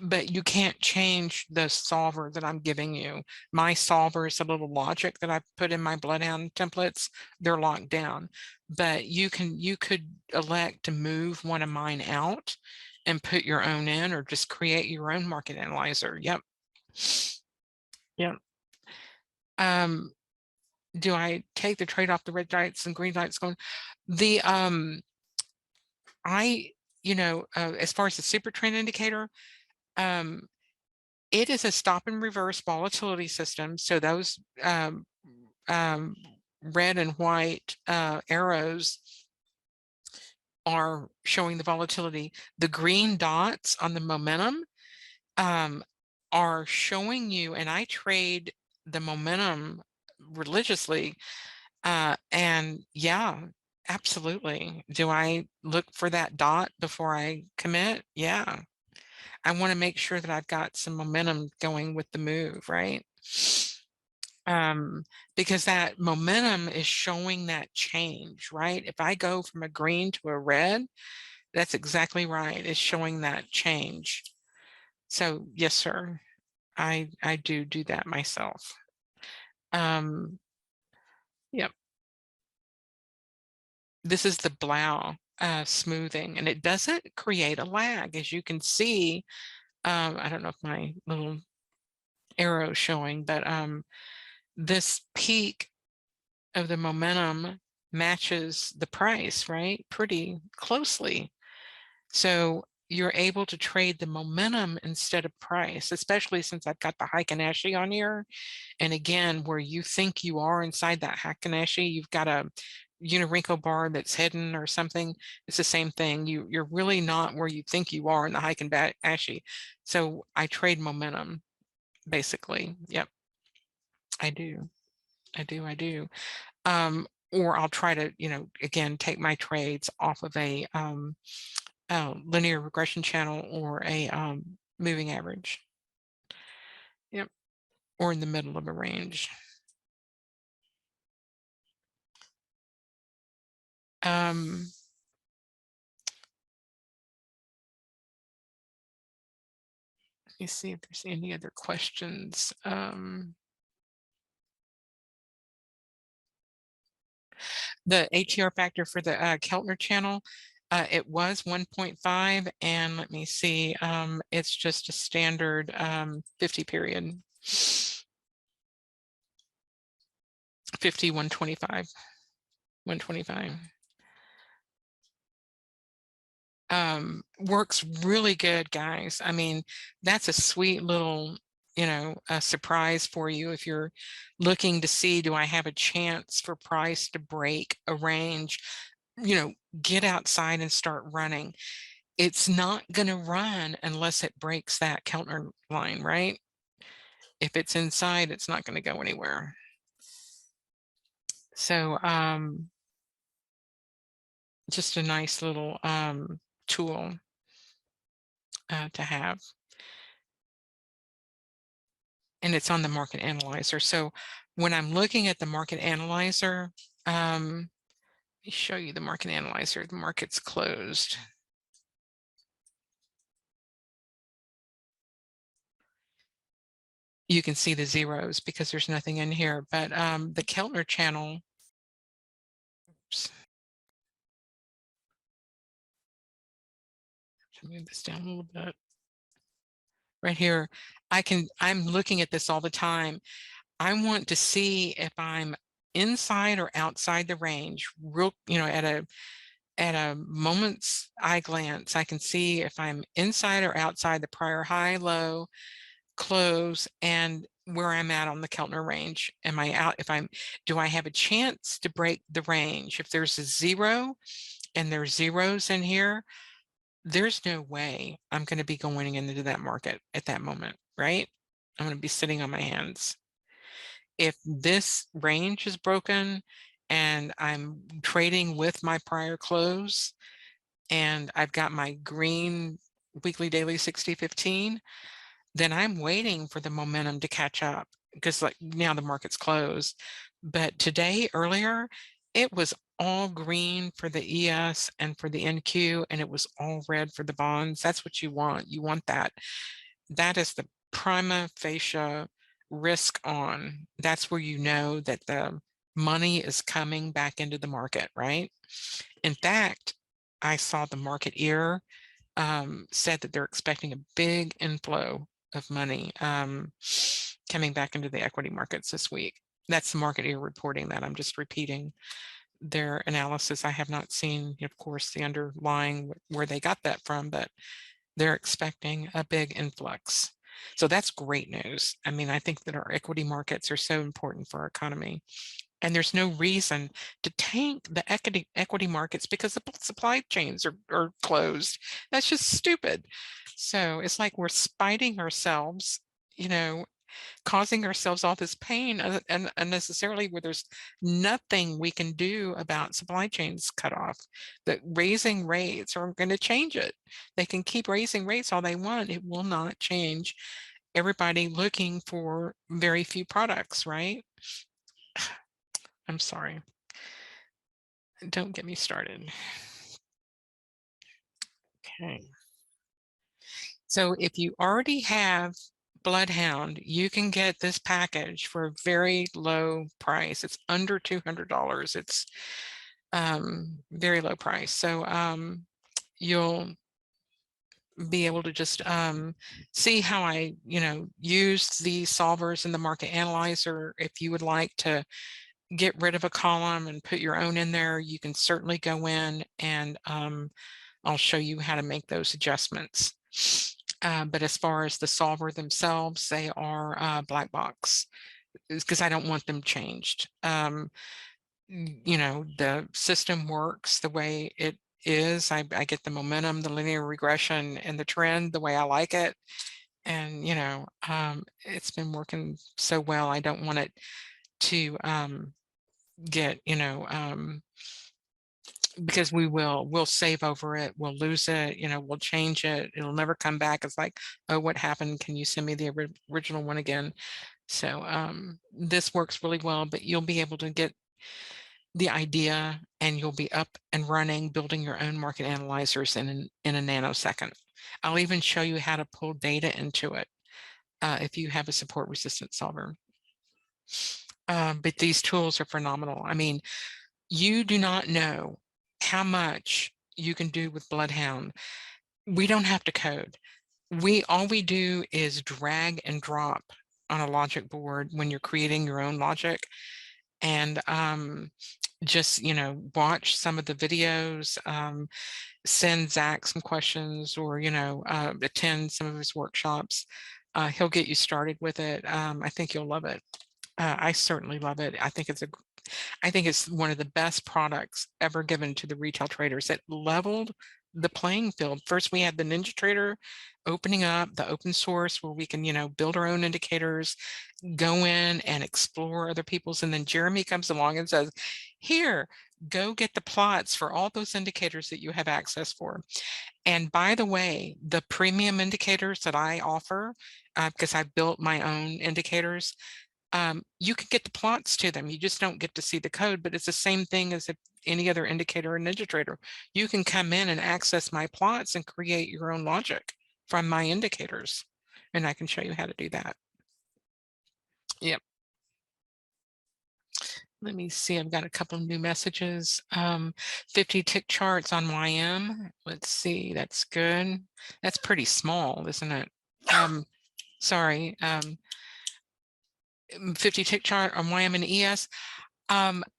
but you can't change the solver that I'm giving you. My solver is a little logic that I put in my BloodHound templates. They're locked down, but you could elect to move one of mine out and put your own in, or just create your own market analyzer. Yep. Yep. Do I take the trade off the red lights and green lights going? The as far as the super trend indicator, it is a stop and reverse volatility system. So those red and white arrows are showing the volatility. The green dots on the momentum are showing you, and I trade the momentum religiously. And yeah, absolutely. Do I look for that dot before I commit? Yeah. I want to make sure that I've got some momentum going with the move, right? Because that momentum is showing that change, right? If I go from a green to a red, that's exactly right. It's showing that change. So yes, sir, I do that myself. Yep. this is the Blau smoothing, and it doesn't create a lag, as you can see. I don't know if my little arrow is showing, but this peak of the momentum matches the price, right? Pretty closely. So you're able to trade the momentum instead of price, especially since I've got the Heikin-Ashi on here. And again, where you think you are inside that Heikin-Ashi, you've got a Unirinko bar that's hidden or something. It's the same thing. You're really not where you think you are in the Heikin-Ashi. So I trade momentum, basically. Yep, I do. I do. Or I'll try to, again, take my trades off of a linear regression channel or a moving average. Yep, or in the middle of a range. Let me see if there's any other questions. The ATR factor for the Keltner channel, it was 1.5, and let me see, it's just a standard 50 period. 50, 125, 125. Works really good, guys. I mean, that's a sweet little, a surprise for you if you're looking to see, do I have a chance for price to break a range? Get outside and start running. It's not going to run unless it breaks that Keltner line, right? If it's inside, it's not going to go anywhere. So just a nice little tool to have. And it's on the market analyzer. So when I'm looking at the market analyzer, let me show you the market analyzer. The market's closed. You can see the zeros because there's nothing in here, but the Keltner channel, oops. Move this down a little bit. Right here, I'm looking at this all the time. I want to see if I'm inside or outside the range, real, at a moment's eye glance. I can see if I'm inside or outside the prior high, low, close, and where I'm at on the Keltner range. Am I out? Do I have a chance to break the range? If there's a zero and there's zeros in here, there's no way I'm going to be going into that market at that moment, right? I'm going to be sitting on my hands. If this range is broken and I'm trading with my prior close and I've got my green weekly, daily 60-15, then I'm waiting for the momentum to catch up because like now the market's closed. But today, earlier, it was all green for the ES and for the NQ, and it was all red for the bonds. That's what you want. You want that. That is the prima facie risk on. That's where you know that the money is coming back into the market, right? In fact, I saw the market ear said that they're expecting a big inflow of money coming back into the equity markets this week. That's the market ear reporting that. I'm just repeating their analysis. I have not seen, of course, the underlying where they got that from, but they're expecting a big influx. So that's great news. I mean, I think that our equity markets are so important for our economy. And there's no reason to tank the equity markets because the supply chains are closed. That's just stupid. So it's like we're spiting ourselves, causing ourselves all this pain and unnecessarily where there's nothing we can do about supply chains cut off. That raising rates aren't going to change it. They can keep raising rates all they want. It will not change everybody looking for very few products, right? I'm sorry. Don't get me started. Okay. So if you already have BloodHound, you can get this package for a very low price. It's under $200. It's very low price. So you'll be able to just see how I, use the solvers in the market analyzer. If you would like to get rid of a column and put your own in there, you can certainly go in and I'll show you how to make those adjustments. But as far as the solver themselves, they are black box because I don't want them changed. The system works the way it is. I get the momentum, the linear regression, and the trend the way I like it. And, it's been working so well. I don't want it to get, because we'll save over it, we'll lose it, we'll change it, it'll never come back. It's like, oh, what happened? Can you send me the original one again? So this works really well, but you'll be able to get the idea and you'll be up and running, building your own market analyzers in a nanosecond. I'll even show you how to pull data into it if you have a support resistant solver. But these tools are phenomenal. I mean, you do not know how much you can do with BloodHound. We don't have to code. All we do is drag and drop on a logic board when you're creating your own logic, and just watch some of the videos, send Zach some questions, or attend some of his workshops. He'll get you started with it. I think you'll love it. I certainly love it. I think it's one of the best products ever given to the retail traders. It leveled the playing field. First, we had the NinjaTrader opening up the open source where we can, build our own indicators, go in and explore other people's. And then Jeremy comes along and says, here, go get the plots for all those indicators that you have access for. And by the way, the premium indicators that I offer, because I built my own indicators, you can get the plots to them. You just don't get to see the code, but it's the same thing as if any other indicator in NinjaTrader. You can come in and access my plots and create your own logic from my indicators. And I can show you how to do that. Yep. Let me see, I've got a couple of new messages. 50 tick charts on YM. Let's see, that's good. That's pretty small, isn't it? Sorry. 50 tick chart on YM and ES.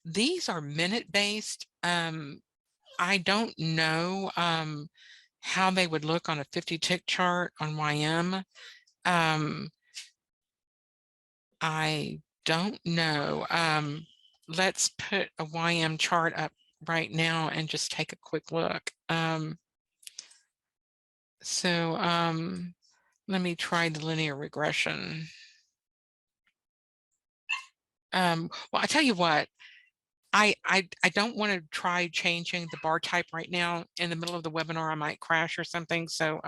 These are minute based. I don't know how they would look on a 50 tick chart on YM. I don't know. Let's put a YM chart up right now and just take a quick look. Let me try the linear regression. Well, I tell you what, I don't want to try changing the bar type right now. In the middle of the webinar, I might crash or something. So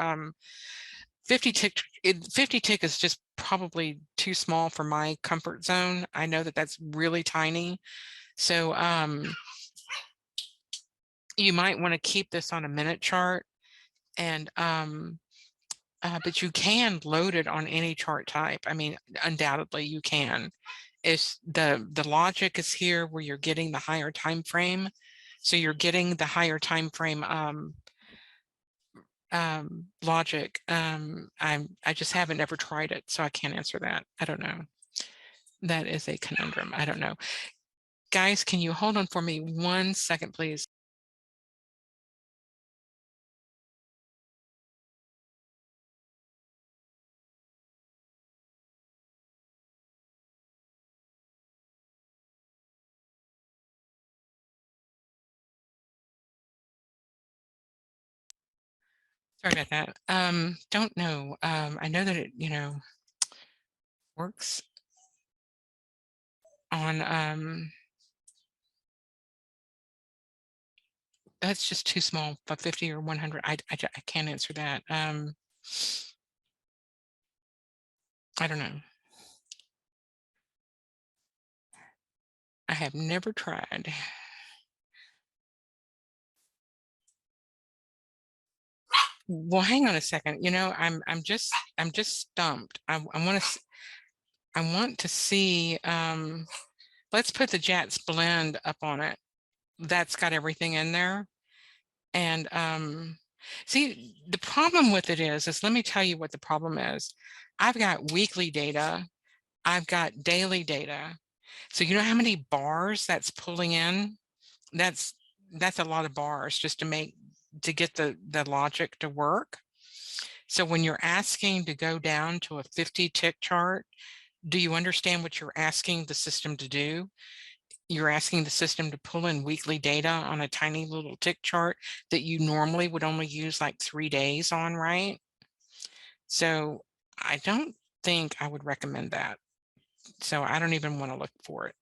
50 tick is just probably too small for my comfort zone. I know that that's really tiny. So you might want to keep this on a minute chart, and but you can load it on any chart type. I mean, undoubtedly you can. It's the logic is here where you're getting the higher time frame. So you're getting the higher time frame logic. I just haven't ever tried it, so I can't answer that. I don't know. That is a conundrum. I don't know. Guys, can you hold on for me 1 second, please? Sorry about that. Don't know. I know that it, works on, that's just too small, but 50 or 100. I can't answer that. I don't know. I have never tried. Well, hang on a second. I'm just stumped. I want to see. Let's put the JATS blend up on it. that's got everything in there. And see, the problem with it is let me tell you what the problem is. I've got weekly data, I've got daily data. So you know how many bars that's pulling in? That's a lot of bars just to get the logic to work. So when you're asking to go down to a 50 tick chart, do you understand what you're asking the system to do? You're asking the system to pull in weekly data on a tiny little tick chart that you normally would only use like 3 days on, right? So I don't think I would recommend that. So I don't even want to look for it.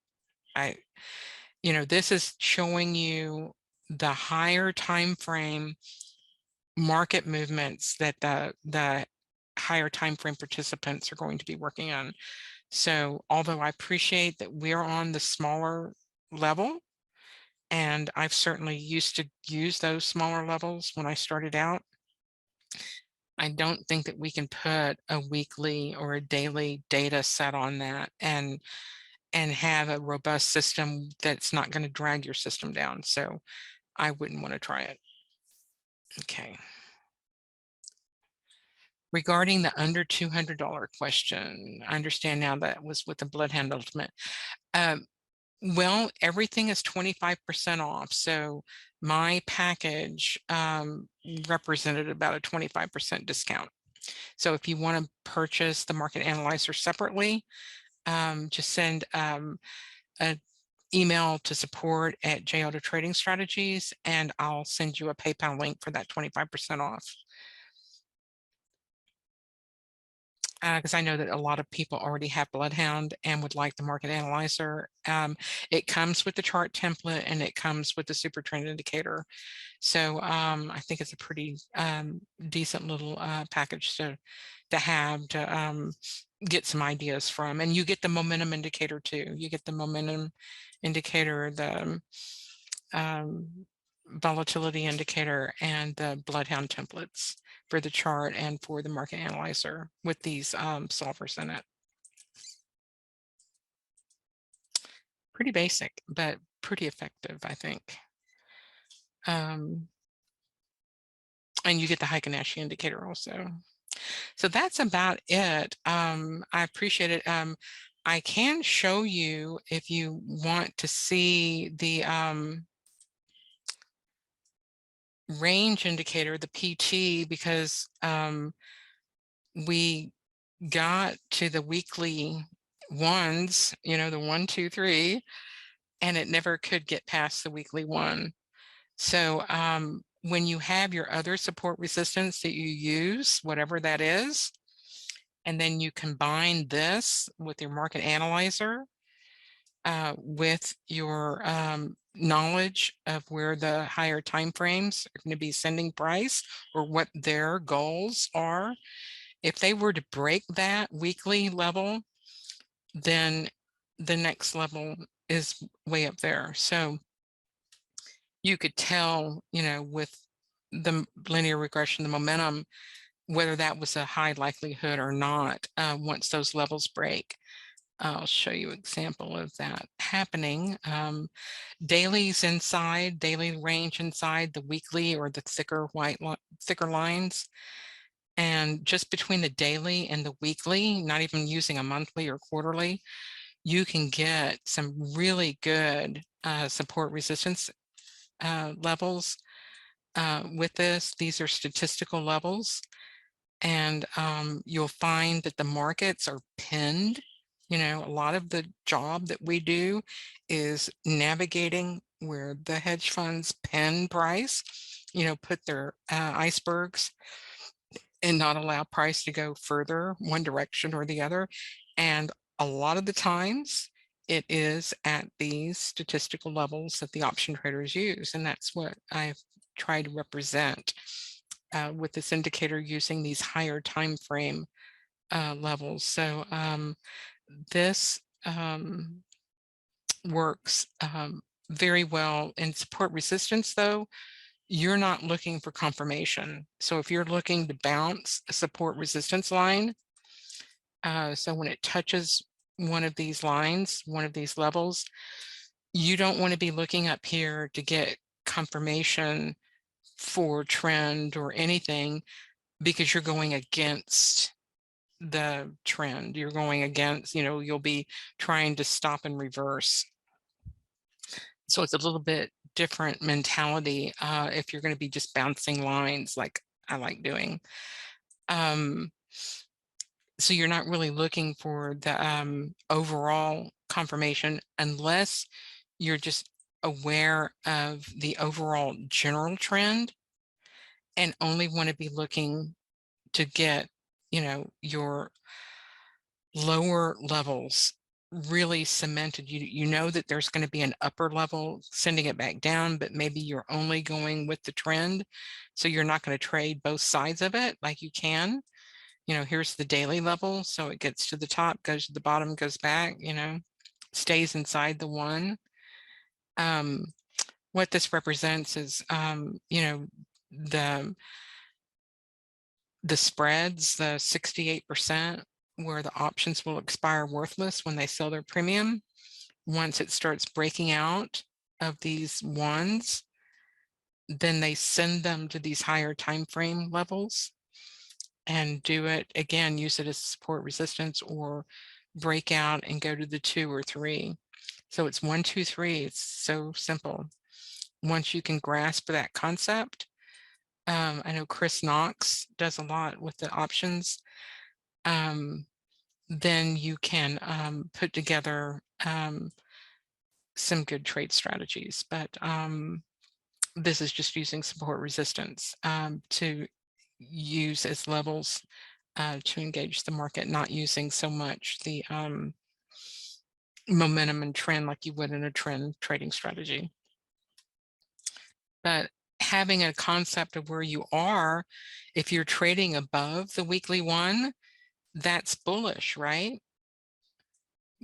This is showing you the higher time frame market movements that the higher time frame participants are going to be working on. So although I appreciate that we're on the smaller level, and I've certainly used to use those smaller levels when I started out, I don't think that we can put a weekly or a daily data set on that and have a robust system that's not going to drag your system down. So I wouldn't want to try it. Okay. Regarding the under $200 question, I understand now that was with the BloodHound Ultimate. Well, everything is 25% off. So my package represented about a 25% discount. So if you want to purchase the market analyzer separately, just send an email to support@JATS Strategies, and I'll send you a PayPal link for that 25% off. Because I know that a lot of people already have BloodHound and would like the market analyzer. It comes with the chart template and it comes with the super trend indicator. So I think it's a pretty decent little package to have to get some ideas from. And you get the momentum indicator too. You get the momentum indicator, the volatility indicator, and the BloodHound templates for the chart and for the market analyzer with these solvers in it. Pretty basic, but pretty effective, I think. And you get the Heikin-Ashi indicator also. So that's about it. I appreciate it. I can show you if you want to see the range indicator, the PT, because we got to the weekly ones, the 1, 2, 3, and it never could get past the weekly one. So when you have your other support resistance that you use, whatever that is, and then you combine this with your market analyzer, with your knowledge of where the higher time frames are going to be sending price or what their goals are, if they were to break that weekly level, then the next level is way up there. So you could tell, with the linear regression, the momentum, whether that was a high likelihood or not once those levels break. I'll show you an example of that happening. Dailies inside, daily range inside the weekly or the thicker thicker lines. And just between the daily and the weekly, not even using a monthly or quarterly, you can get some really good support resistance levels with this. These are statistical levels, and you'll find that the markets are pinned. A lot of the job that we do is navigating where the hedge funds pin price, put their icebergs and not allow price to go further one direction or the other. And a lot of the times it is at these statistical levels that the option traders use. And that's what I've tried to represent with this indicator using these higher time frame levels. So this works very well in support resistance, though. You're not looking for confirmation. So if you're looking to bounce a support resistance line, so when it touches one of these lines, one of these levels, you don't want to be looking up here to get confirmation for trend or anything, because you're going against the trend. You're going against, you'll be trying to stop and reverse. So it's a little bit different mentality if you're going to be just bouncing lines like I like doing. So you're not really looking for the overall confirmation unless you're just aware of the overall general trend and only want to be looking to get, your lower levels really cemented. You know that there's going to be an upper level sending it back down, but maybe you're only going with the trend. So you're not going to trade both sides of it like you can. Here's the daily level. So it gets to the top, goes to the bottom, goes back, stays inside the one. What this represents is, the spreads, the 68%, where the options will expire worthless when they sell their premium. Once it starts breaking out of these ones, then they send them to these higher time frame levels and do it again, use it as support resistance or break out and go to the 2 or 3. So it's 1, 2, 3. It's so simple. Once you can grasp that concept, I know Chris Knox does a lot with the options. Then you can put together some good trade strategies. But this is just using support resistance to use as levels to engage the market, not using so much the momentum and trend like you would in a trend trading strategy. But having a concept of where you are, if you're trading above the weekly one, that's bullish, right?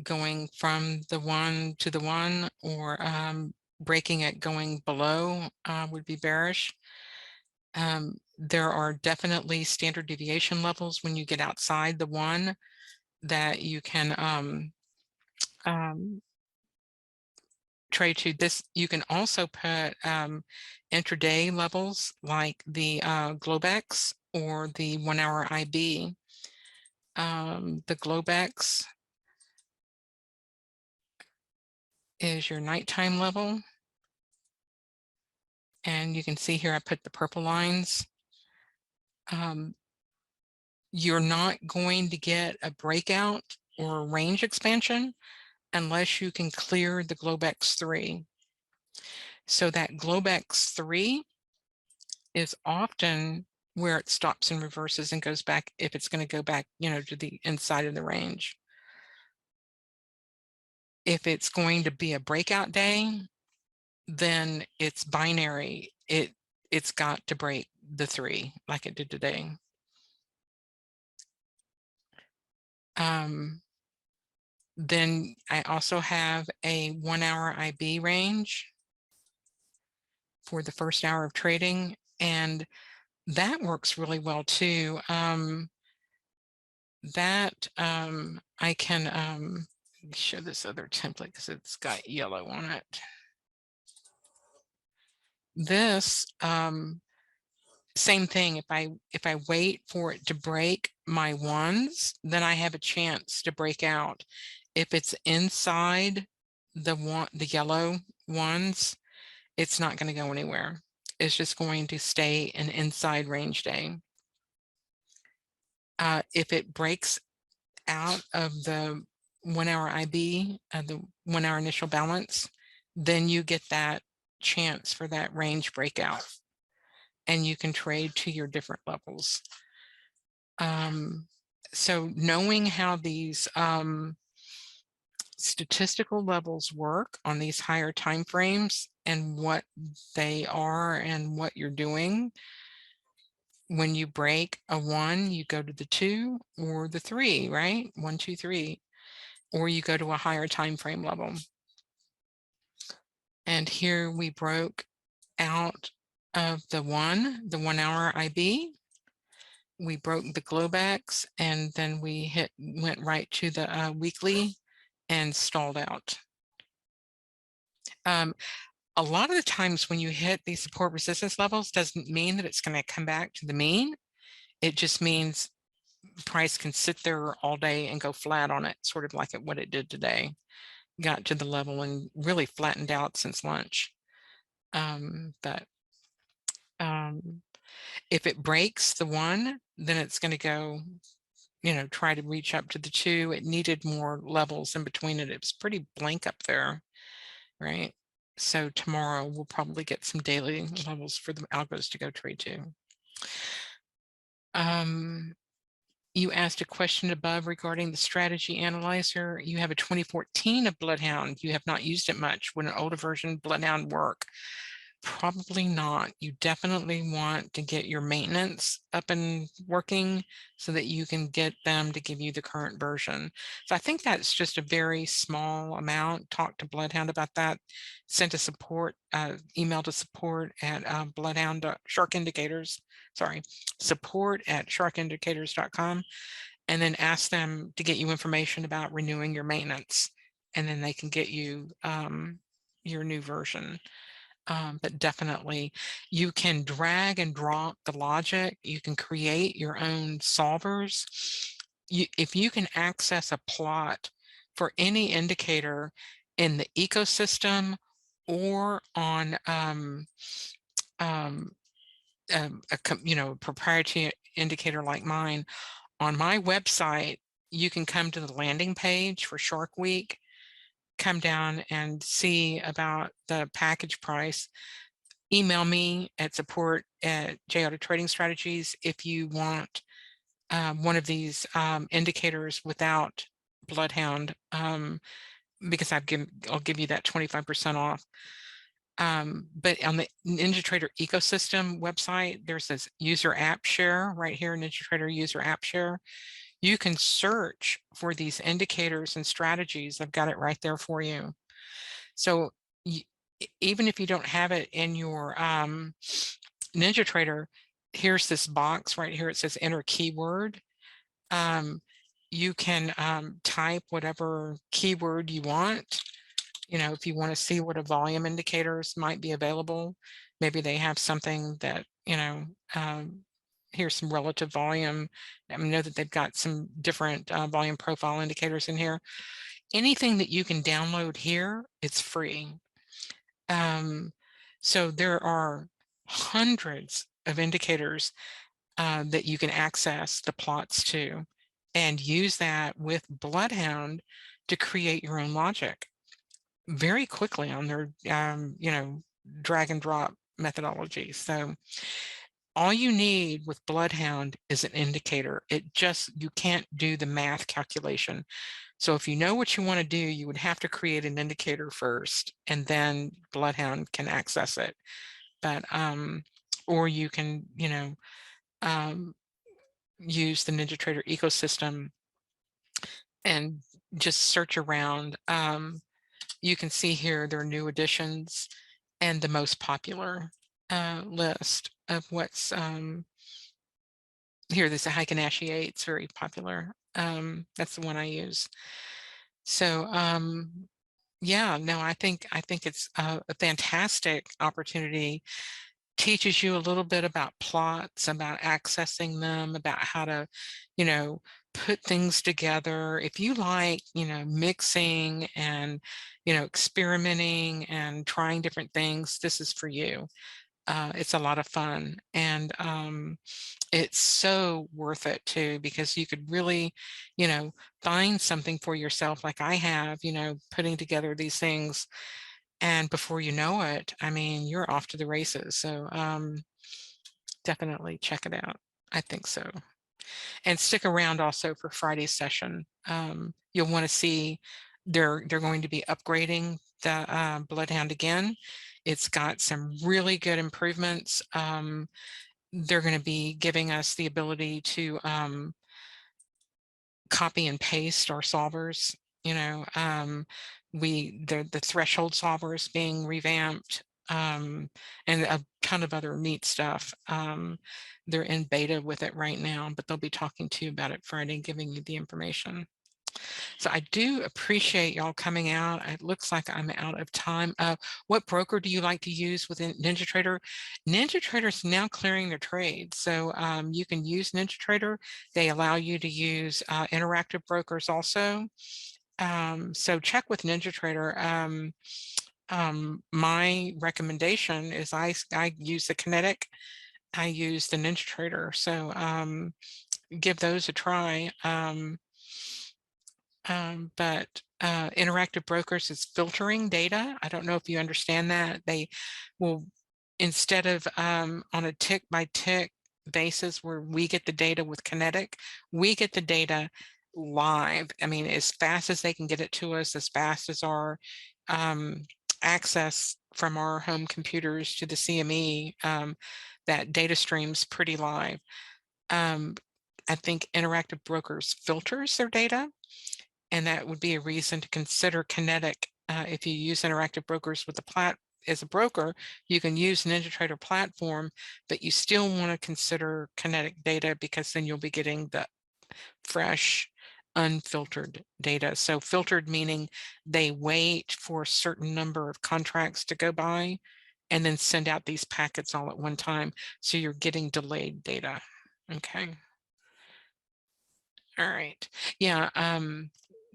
Going from the 1 to the 1, or breaking it going below would be bearish. There are definitely standard deviation levels when you get outside the 1 that you can trade to. This you can also put intraday levels like the Globex or the 1 hour IB. The Globex is your nighttime level, and you can see here I put the purple lines. You're not going to get a breakout or a range expansion unless you can clear the Globex 3. So that Globex 3 is often where it stops and reverses and goes back, if it's going to go back, to the inside of the range. If it's going to be a breakout day, then it's binary. It's got to break the 3 like it did today. Then I also have a 1 hour IB range for the first hour of trading, and that works really well too. I can show this other template because it's got yellow on it. This same thing. If I wait for it to break my ones, then I have a chance to break out. If it's inside the yellow ones, it's not going to go anywhere. It's just going to stay an inside range day. If it breaks out of the 1 hour IB, the 1 hour initial balance, then you get that chance for that range breakout, and you can trade to your different levels. So knowing how these statistical levels work on these higher time frames and what they are and what you're doing, when you break a 1, you go to the 2 or the 3, right? 1, 2, 3, or you go to a higher time frame level. And here we broke out of the 1 hour IB. We broke the Globex, and then we went right to the weekly and stalled out. Um, a lot of the times when you hit these support resistance levels doesn't mean that it's going to come back to the mean. It just means price can sit there all day and go flat on it, sort of like what it did today. Got to the level and really flattened out since lunch. But if it breaks the 1, then it's going to go, try to reach up to the 2. It needed more levels in between it. It was pretty blank up there, right? So tomorrow we'll probably get some daily levels for the algos to go trade to. You asked a question above regarding the strategy analyzer. You have a 2014 of BloodHound. You have not used it much. Would an older version BloodHound work? Probably not. You definitely want to get your maintenance up and working so that you can get them to give you the current version. So I think that's just a very small amount. Talk to BloodHound about that. Send a support email to support at BloodHound Shark Indicators. Sorry, support at sharkindicators.com, and then ask them to get you information about renewing your maintenance, and then they can get you your new version. But definitely you can drag and drop the logic. You can create your own solvers. If you can access a plot for any indicator in the ecosystem or on a proprietary indicator like mine, on my website, you can come to the landing page for Shark Week, come down and see about the package price. Email me at support at JATS Trading Strategies if you want one of these indicators without BloodHound, because I'll give you that 25% off. But on the NinjaTrader ecosystem website, there's this user app share right here, NinjaTrader user app share. You can search for these indicators and strategies. I've got it right there for you. So even if you don't have it in your NinjaTrader, here's this box right here. It says enter keyword. You can type whatever keyword you want. If you want to see what a volume indicators might be available, maybe they have something that, here's some relative volume. I know that they've got some different volume profile indicators in here. Anything that you can download here, it's free. So there are hundreds of indicators that you can access the plots to and use that with BloodHound to create your own logic very quickly on their, drag and drop methodology. So all you need with BloodHound is an indicator. You can't do the math calculation. So if you know what you want to do, you would have to create an indicator first, and then BloodHound can access it. But or you can, use the NinjaTrader ecosystem and just search around. You can see here there are new additions and the most popular list of what's here. There's a Heikin-Ashi 8. It's very popular. That's the one I use. So yeah, no, I think it's a fantastic opportunity. Teaches you a little bit about plots, about accessing them, about how to, put things together. If you like, mixing and, experimenting and trying different things, this is for you. It's a lot of fun, and it's so worth it too, because you could really, find something for yourself like I have, putting together these things, and before you know it, I mean, you're off to the races. So definitely check it out. I think so. And stick around also for Friday's session. You'll want to see they're going to be upgrading the BloodHound again. It's got some really good improvements. They're going to be giving us the ability to copy and paste our solvers. The threshold solvers being revamped, and a ton of other neat stuff. They're in beta with it right now, but they'll be talking to you about it Friday, giving you the information. So I do appreciate y'all coming out. It looks like I'm out of time. What broker do you like to use within NinjaTrader? NinjaTrader is now clearing their trade. So you can use NinjaTrader. They allow you to use interactive brokers also. So check with NinjaTrader. My recommendation is I use the Kinetic. I use the NinjaTrader. So give those a try. But interactive brokers is filtering data. I don't know if you understand that. They will, instead of on a tick by tick basis where we get the data with Kinetic, we get the data live. I mean, as fast as they can get it to us, as fast as our access from our home computers to the CME, that data stream's pretty live. I think interactive brokers filters their data, and that would be a reason to consider Kinetic. If you use interactive brokers with the as a broker, you can use NinjaTrader platform, but you still want to consider Kinetic data because then you'll be getting the fresh, unfiltered data. So filtered meaning they wait for a certain number of contracts to go by and then send out these packets all at one time. So you're getting delayed data. Okay. All right. Yeah.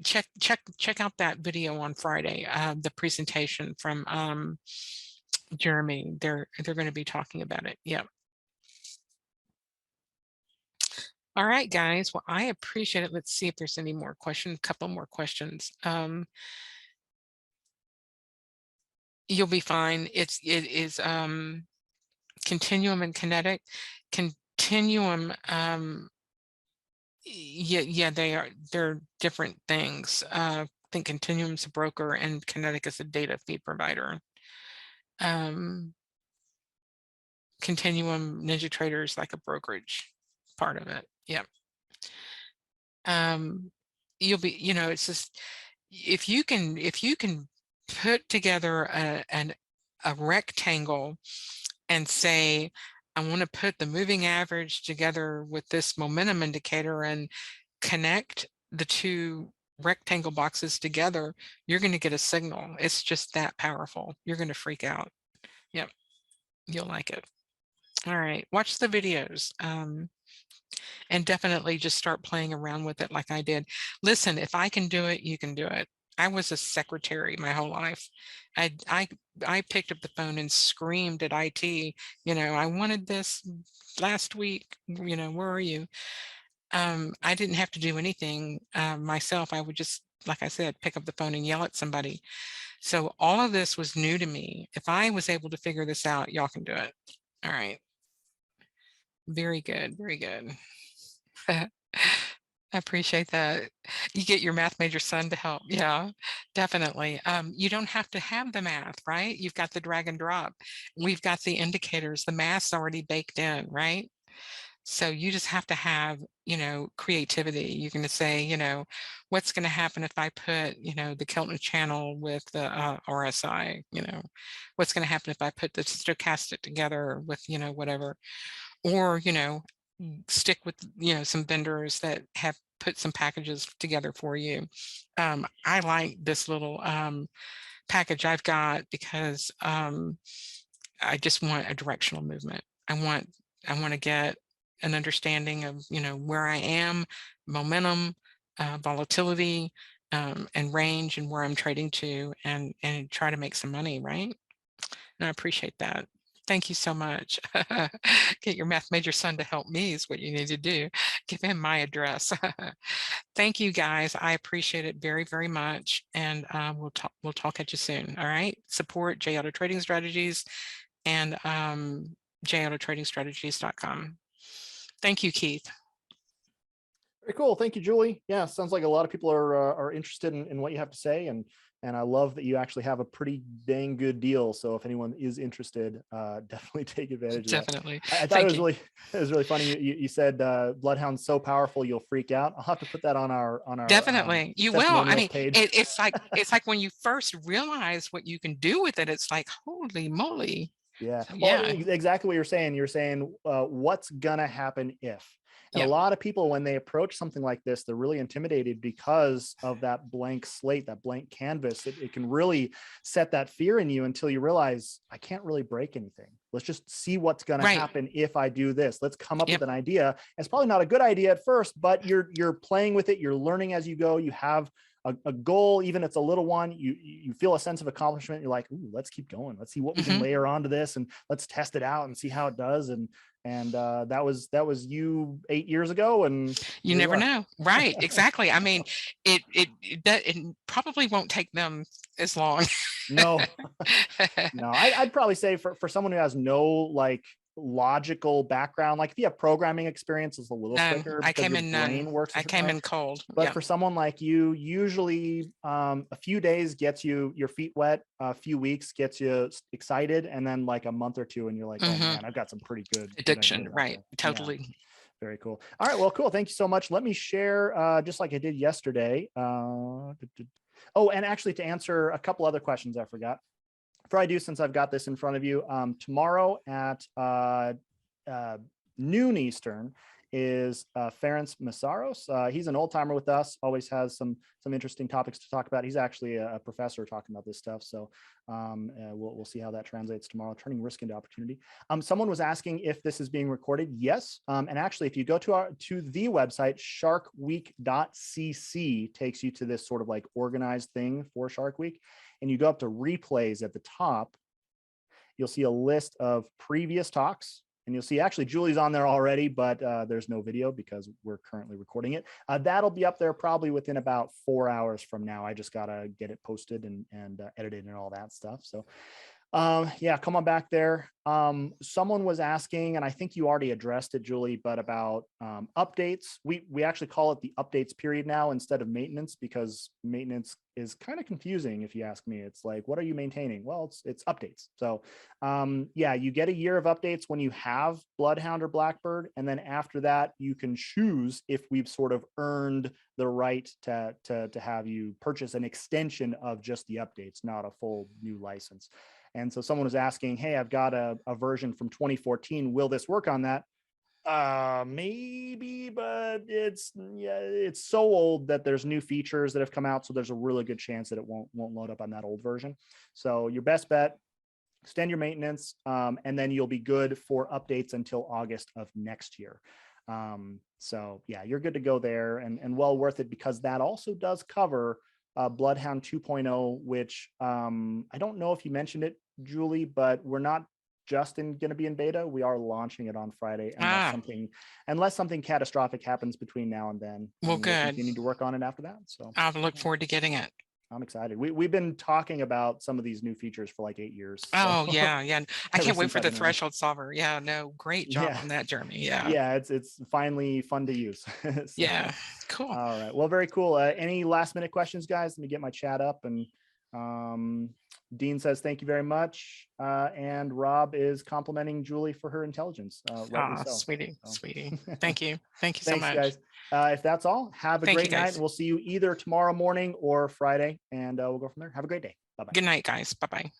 Check out that video on Friday, the presentation from Jeremy. They're going to be talking about it. Yeah. All right, guys. Well, I appreciate it. Let's see if there's any more questions. A couple more questions. You'll be fine. It is Continuum and Kinetic. Continuum. Yeah, they're different things. I think Continuum's a broker and Kinetic is a data feed provider. Continuum NinjaTrader is like a brokerage part of it. Yeah. You'll be, it's just if you can put together a rectangle and say, I want to put the moving average together with this momentum indicator and connect the two rectangle boxes together, you're going to get a signal. It's just that powerful. You're going to freak out. Yep. You'll like it. All right. Watch the videos. And definitely just start playing around with it like I did. Listen, if I can do it, you can do it. I was a secretary my whole life. I picked up the phone and screamed at IT, I wanted this last week, where are you? I didn't have to do anything myself. I would just, like I said, pick up the phone and yell at somebody. So all of this was new to me. If I was able to figure this out, y'all can do it. All right. Very good. Very good. I appreciate that. You get your math major son to help. Yeah, definitely. You don't have to have the math, right? You've got the drag and drop. We've got the indicators, the math's already baked in, right? So you just have to have, creativity. You're going to say, what's going to happen if I put, the Keltner channel with the RSI, what's going to happen if I put the stochastic together with, whatever, or, stick with, some vendors that have put some packages together for you. I like this little package I've got because I just want a directional movement. I want to get an understanding of, where I am, momentum, volatility, and range and where I'm trading to and try to make some money, right? And I appreciate that. Thank you so much. Get your math major son to help me is what you need to do. Give him my address. Thank you guys. I appreciate it very, very much. And we'll talk at you soon. All right. Support J Auto Trading Strategies and jautotradingstrategies.com. Thank you, Keith. Very cool. Thank you, Julie. Yeah, sounds like a lot of people are interested in what you have to say, and I love that you actually have a pretty dang good deal. So if anyone is interested, definitely take advantage of that. Definitely. I thought it was really funny. You said BloodHound's so powerful you'll freak out. I'll have to put that on our Definitely you will. I mean, page. it's like when you first realize what you can do with it, it's like, holy moly. Yeah. So, Well, yeah, exactly what you're saying. You're saying what's gonna happen if. And Yeah. a lot of people, when they approach something like this, they're really intimidated because of that blank slate, that blank canvas. It can really set that fear in you until you realize, I can't really break anything. Let's just see what's going to Right. happen if I do this. Let's come up Yep. with an idea. It's probably not a good idea at first, but you're playing with it. You're learning as you go. You have a goal, even if it's a little one. You feel a sense of accomplishment. You're like, ooh, let's keep going. Let's see what we can layer onto this, and let's test it out and see how it does. And that was you 8 years ago, and You never know. Right. Exactly. I mean, it probably won't take them as long. No, no, I'd probably say for someone who has no like logical background, like if you have programming experience, it's a little None. quicker I because came your in none. brain works a I certain came way. in cold. But Yeah. for someone like you, usually a few days gets you your feet wet, a few weeks gets you excited, and then like a month or two, and you're like, oh man, I've got some pretty good Addiction. ideas out Right. there. Yeah. Totally. Very cool. All right. Well, cool. Thank you so much. Let me share, just like I did yesterday. Oh, and actually to answer a couple other questions I forgot. Before I do, since I've got this in front of you, tomorrow at noon Eastern is Ferenc Masaros. He's an old timer with us, always has some interesting topics to talk about. He's actually a professor talking about this stuff. So we'll see how that translates tomorrow, turning risk into opportunity. Someone was asking if this is being recorded. Yes. And actually, if you go to the website, sharkweek.cc takes you to this sort of like organized thing for Shark Week. And you go up to replays at the top, you'll see a list of previous talks. And you'll see actually Julie's on there already, but there's no video because we're currently recording it. That'll be up there probably within about 4 hours from now. I just got to get it posted and edited and all that stuff. So yeah, come on back there. Someone was asking, and I think you already addressed it, Julie, but about updates. We actually call it the updates period now instead of maintenance, because maintenance is kind of confusing if you ask me. It's like, what are you maintaining? Well, it's updates. So yeah, you get a year of updates when you have Bloodhound or Blackbird, and then after that, you can choose if we've sort of earned the right to have you purchase an extension of just the updates, not a full new license. And so someone was asking, hey, I've got a version from 2014. Will this work on that? Maybe, but it's so old that there's new features that have come out. So there's a really good chance that it won't load up on that old version. So your best bet, extend your maintenance, and then you'll be good for updates until August of next year. So yeah, you're good to go there, and well worth it, because that also does cover Bloodhound 2.0, which I don't know if you unless it, Julie, but we're not just going to be in beta. We are launching it on Friday, unless something catastrophic happens between now and then. Well, and good. we'll continue to work on it after that. So I'll look forward to getting it. I'm excited. We've been talking about some of these new features for like 8 years. So. Oh yeah. I can't wait for the threshold solver. Yeah, no, great job on that, Jeremy. Yeah, it's finally fun to use. So, yeah, cool. All right, well, very cool. Any last minute questions, guys? Let me get my chat up. And Dean says thank you very much, and Rob is complimenting Julie for her intelligence. Rightly so. Sweetie. Thank you so Thanks, much, guys. If that's all, have a great night, and we'll see you either tomorrow morning or Friday, and we'll go from there. Have a great day. Bye-bye. Good night, guys. Bye-bye.